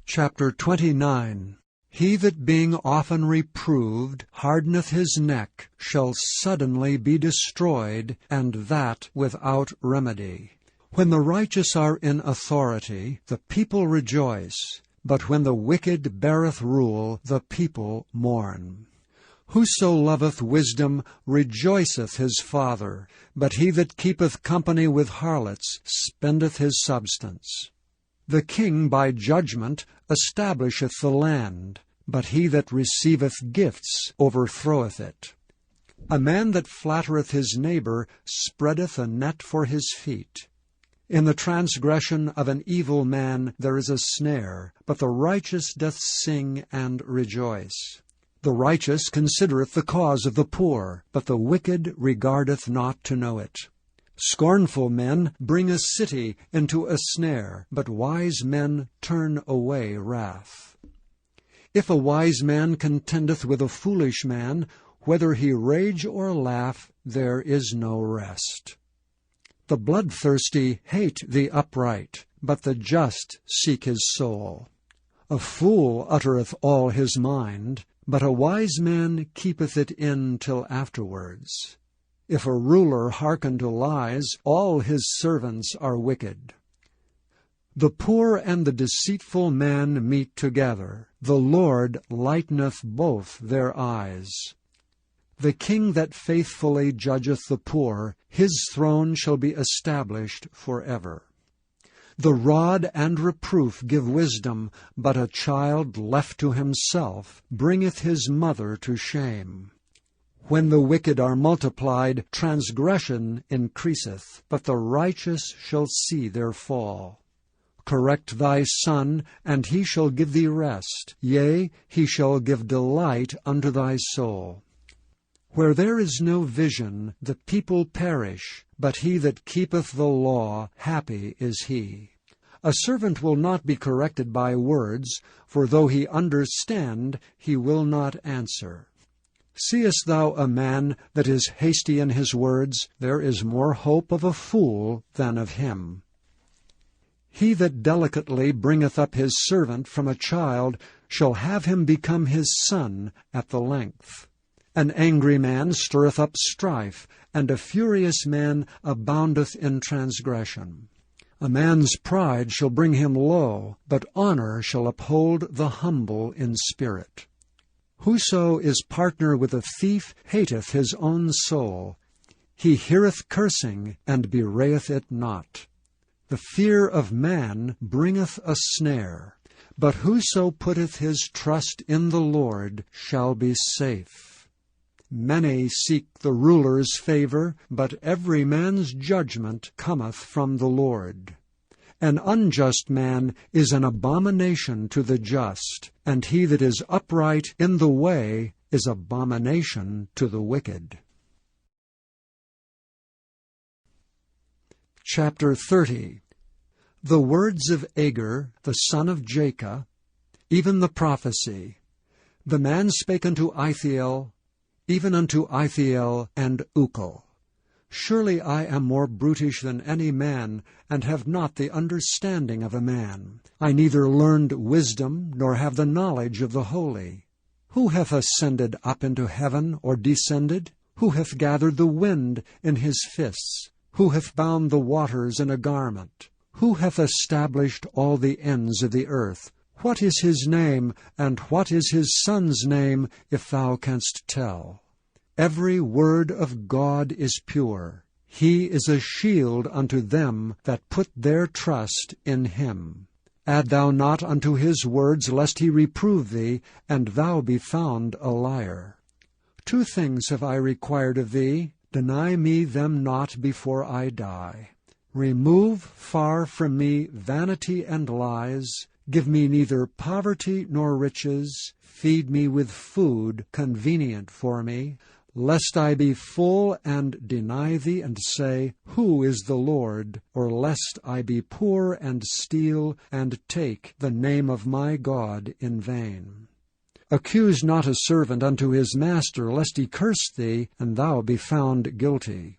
Chapter 29. He that being often reproved hardeneth his neck shall suddenly be destroyed, and that without remedy. When the righteous are in authority, the people rejoice, but when the wicked beareth rule, the people mourn. Whoso loveth wisdom rejoiceth his father, but he that keepeth company with harlots spendeth his substance. The king by judgment establisheth the land, but he that receiveth gifts overthroweth it. A man that flattereth his neighbor spreadeth a net for his feet. In the transgression of an evil man there is a snare, but the righteous doth sing and rejoice. The righteous considereth the cause of the poor, but the wicked regardeth not to know it. Scornful men bring a city into a snare, but wise men turn away wrath. If a wise man contendeth with a foolish man, whether he rage or laugh, there is no rest. The bloodthirsty hate the upright, but the just seek his soul. A fool uttereth all his mind, but a wise man keepeth it in till afterwards. If a ruler hearken to lies, all his servants are wicked. The poor and the deceitful man meet together. The Lord lighteneth both their eyes. The king that faithfully judgeth the poor, his throne shall be established forever. The rod and reproof give wisdom, but a child left to himself bringeth his mother to shame. When the wicked are multiplied, transgression increaseth, but the righteous shall see their fall. Correct thy son, and he shall give thee rest, yea, he shall give delight unto thy soul. Where there is no vision, the people perish, but he that keepeth the law, happy is he. A servant will not be corrected by words, for though he understand, he will not answer. Seest thou a man that is hasty in his words? There is more hope of a fool than of him. He that delicately bringeth up his servant from a child shall have him become his son at the length. An angry man stirreth up strife, and a furious man aboundeth in transgression. A man's pride shall bring him low, but honor shall uphold the humble in spirit. Whoso is partner with a thief hateth his own soul. He heareth cursing, and bewrayeth it not. The fear of man bringeth a snare, but whoso putteth his trust in the Lord shall be safe. Many seek the ruler's favor, but every man's judgment cometh from the Lord. An unjust man is an abomination to the just, and he that is upright in the way is abomination to the wicked. Chapter 30. The words of Agur, the son of Jacob, even the prophecy. The man spake unto Ithiel, even unto Ithiel and Ukal. Surely I am more brutish than any man, and have not the understanding of a man. I neither learned wisdom, nor have the knowledge of the holy. Who hath ascended up into heaven, or descended? Who hath gathered the wind in his fists? Who hath bound the waters in a garment? Who hath established all the ends of the earth? What is his name, and what is his son's name, if thou canst tell? Every word of God is pure. He is a shield unto them that put their trust in him. Add thou not unto his words, lest he reprove thee, and thou be found a liar. 2 things have I required of thee. Deny me them not before I die. Remove far from me vanity and lies. Give me neither poverty nor riches. Feed me with food convenient for me, lest I be full and deny thee, and say, Who is the Lord? Or lest I be poor and steal, and take the name of my God in vain. Accuse not a servant unto his master, lest he curse thee, and thou be found guilty.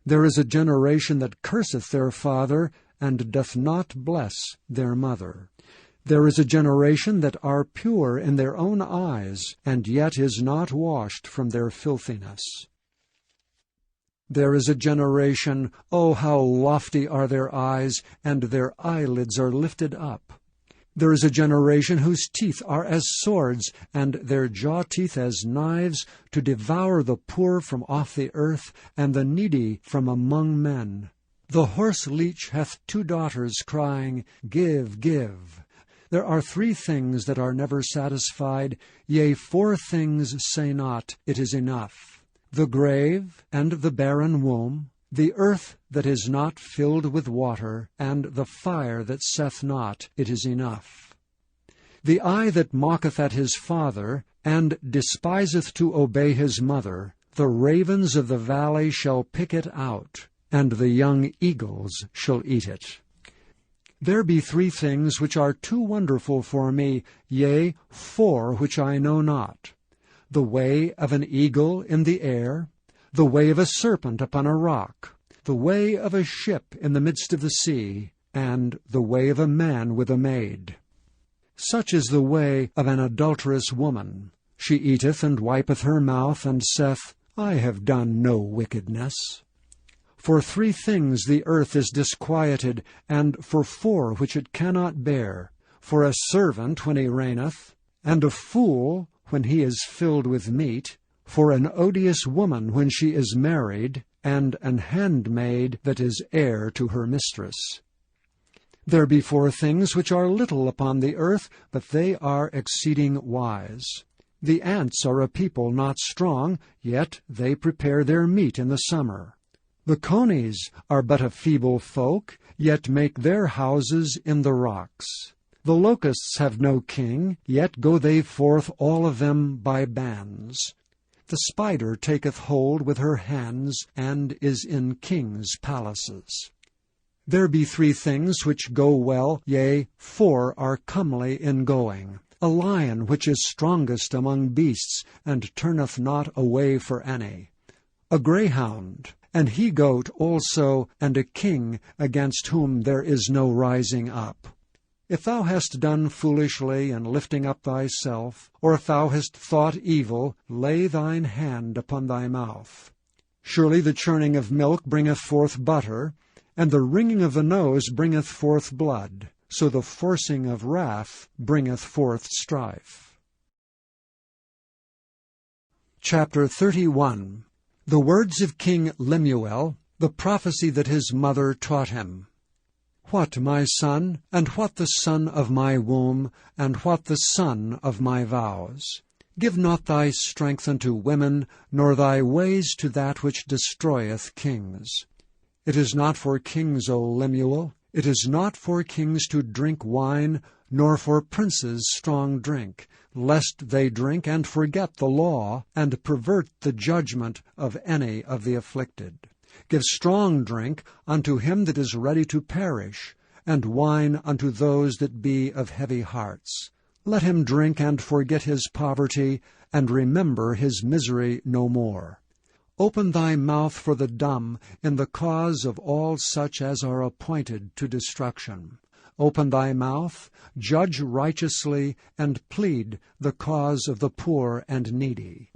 There is a generation that curseth their father, and doth not bless their mother. There is a generation that are pure in their own eyes, and yet is not washed from their filthiness. There is a generation, oh, how lofty are their eyes, and their eyelids are lifted up. There is a generation whose teeth are as swords, and their jaw teeth as knives, to devour the poor from off the earth, and the needy from among men. The horse leech hath 2 daughters, crying, Give, give. There are 3 things that are never satisfied, yea, 4 things say not, It is enough. The grave, and the barren womb, The earth that is not filled with water, and the fire that saith not, it is enough. The eye that mocketh at his father, and despiseth to obey his mother, the ravens of the valley shall pick it out, and the young eagles shall eat it. There be 3 things which are too wonderful for me, yea, 4 which I know not: the way of an eagle in the air, the way of a serpent upon a rock, the way of a ship in the midst of the sea, and the way of a man with a maid. Such is the way of an adulterous woman. She eateth and wipeth her mouth, and saith, I have done no wickedness. For 3 things the earth is disquieted, and for 4 which it cannot bear: for a servant when he reigneth, and a fool when he is filled with meat, for an odious woman when she is married, and an handmaid that is heir to her mistress. There be 4 things which are little upon the earth, but they are exceeding wise. The ants are a people not strong, yet they prepare their meat in the summer. The conies are but a feeble folk, yet make their houses in the rocks. The locusts have no king, yet go they forth all of them by bands. The spider taketh hold with her hands, and is in kings' palaces. There be 3 things which go well, yea, 4 are comely in going: a lion which is strongest among beasts, and turneth not away for any; a greyhound, an he-goat also, and a king against whom there is no rising up. If thou hast done foolishly in lifting up thyself, or if thou hast thought evil, lay thine hand upon thy mouth. Surely the churning of milk bringeth forth butter, and the wringing of the nose bringeth forth blood, so the forcing of wrath bringeth forth strife. Chapter 31. The words of King Lemuel, the prophecy that his mother taught him. What, my son, and what the son of my womb, and what the son of my vows? Give not thy strength unto women, nor thy ways to that which destroyeth kings. It is not for kings, O Lemuel, it is not for kings to drink wine, nor for princes strong drink, lest they drink and forget the law, and pervert the judgment of any of the afflicted. Give strong drink unto him that is ready to perish, and wine unto those that be of heavy hearts. Let him drink and forget his poverty, and remember his misery no more. Open thy mouth for the dumb in the cause of all such as are appointed to destruction. Open thy mouth, judge righteously, and plead the cause of the poor and needy.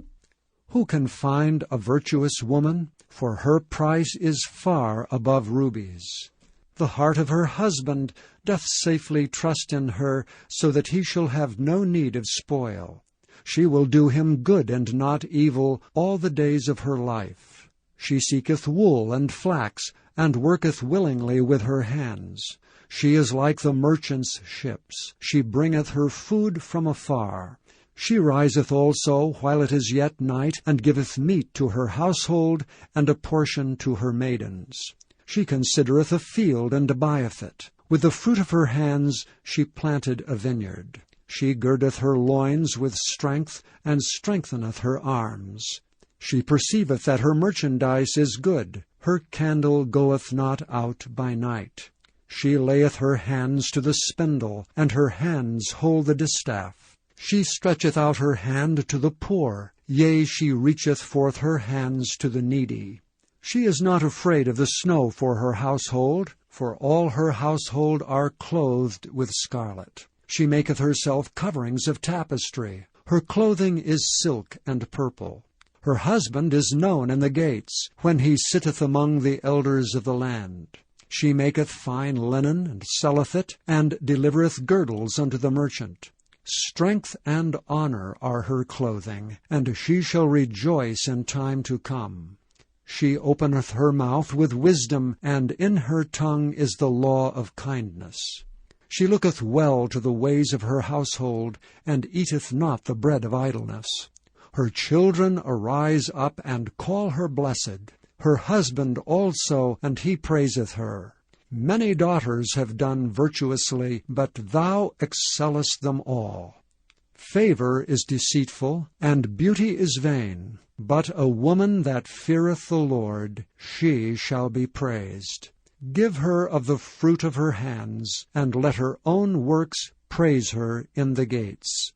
Who can find a virtuous woman? For her price is far above rubies. The heart of her husband doth safely trust in her, so that he shall have no need of spoil. She will do him good and not evil all the days of her life. She seeketh wool and flax, and worketh willingly with her hands. She is like the merchant's ships. She bringeth her food from afar. She riseth also while it is yet night, and giveth meat to her household, and a portion to her maidens. She considereth a field, and buyeth it. With the fruit of her hands she planted a vineyard. She girdeth her loins with strength, and strengtheneth her arms. She perceiveth that her merchandise is good. Her candle goeth not out by night. She layeth her hands to the spindle, and her hands hold the distaff. She stretcheth out her hand to the poor, yea, she reacheth forth her hands to the needy. She is not afraid of the snow for her household, for all her household are clothed with scarlet. She maketh herself coverings of tapestry. Her clothing is silk and purple. Her husband is known in the gates, when he sitteth among the elders of the land. She maketh fine linen, and selleth it, and delivereth girdles unto the merchant. Strength and honor are her clothing, and she shall rejoice in time to come. She openeth her mouth with wisdom, and in her tongue is the law of kindness. She looketh well to the ways of her household, and eateth not the bread of idleness. Her children arise up and call her blessed. her husband also, and he praiseth her. Many daughters have done virtuously, but thou excellest them all. Favor is deceitful, and beauty is vain, but a woman that feareth the Lord, she shall be praised. Give her of the fruit of her hands, and let her own works praise her in the gates.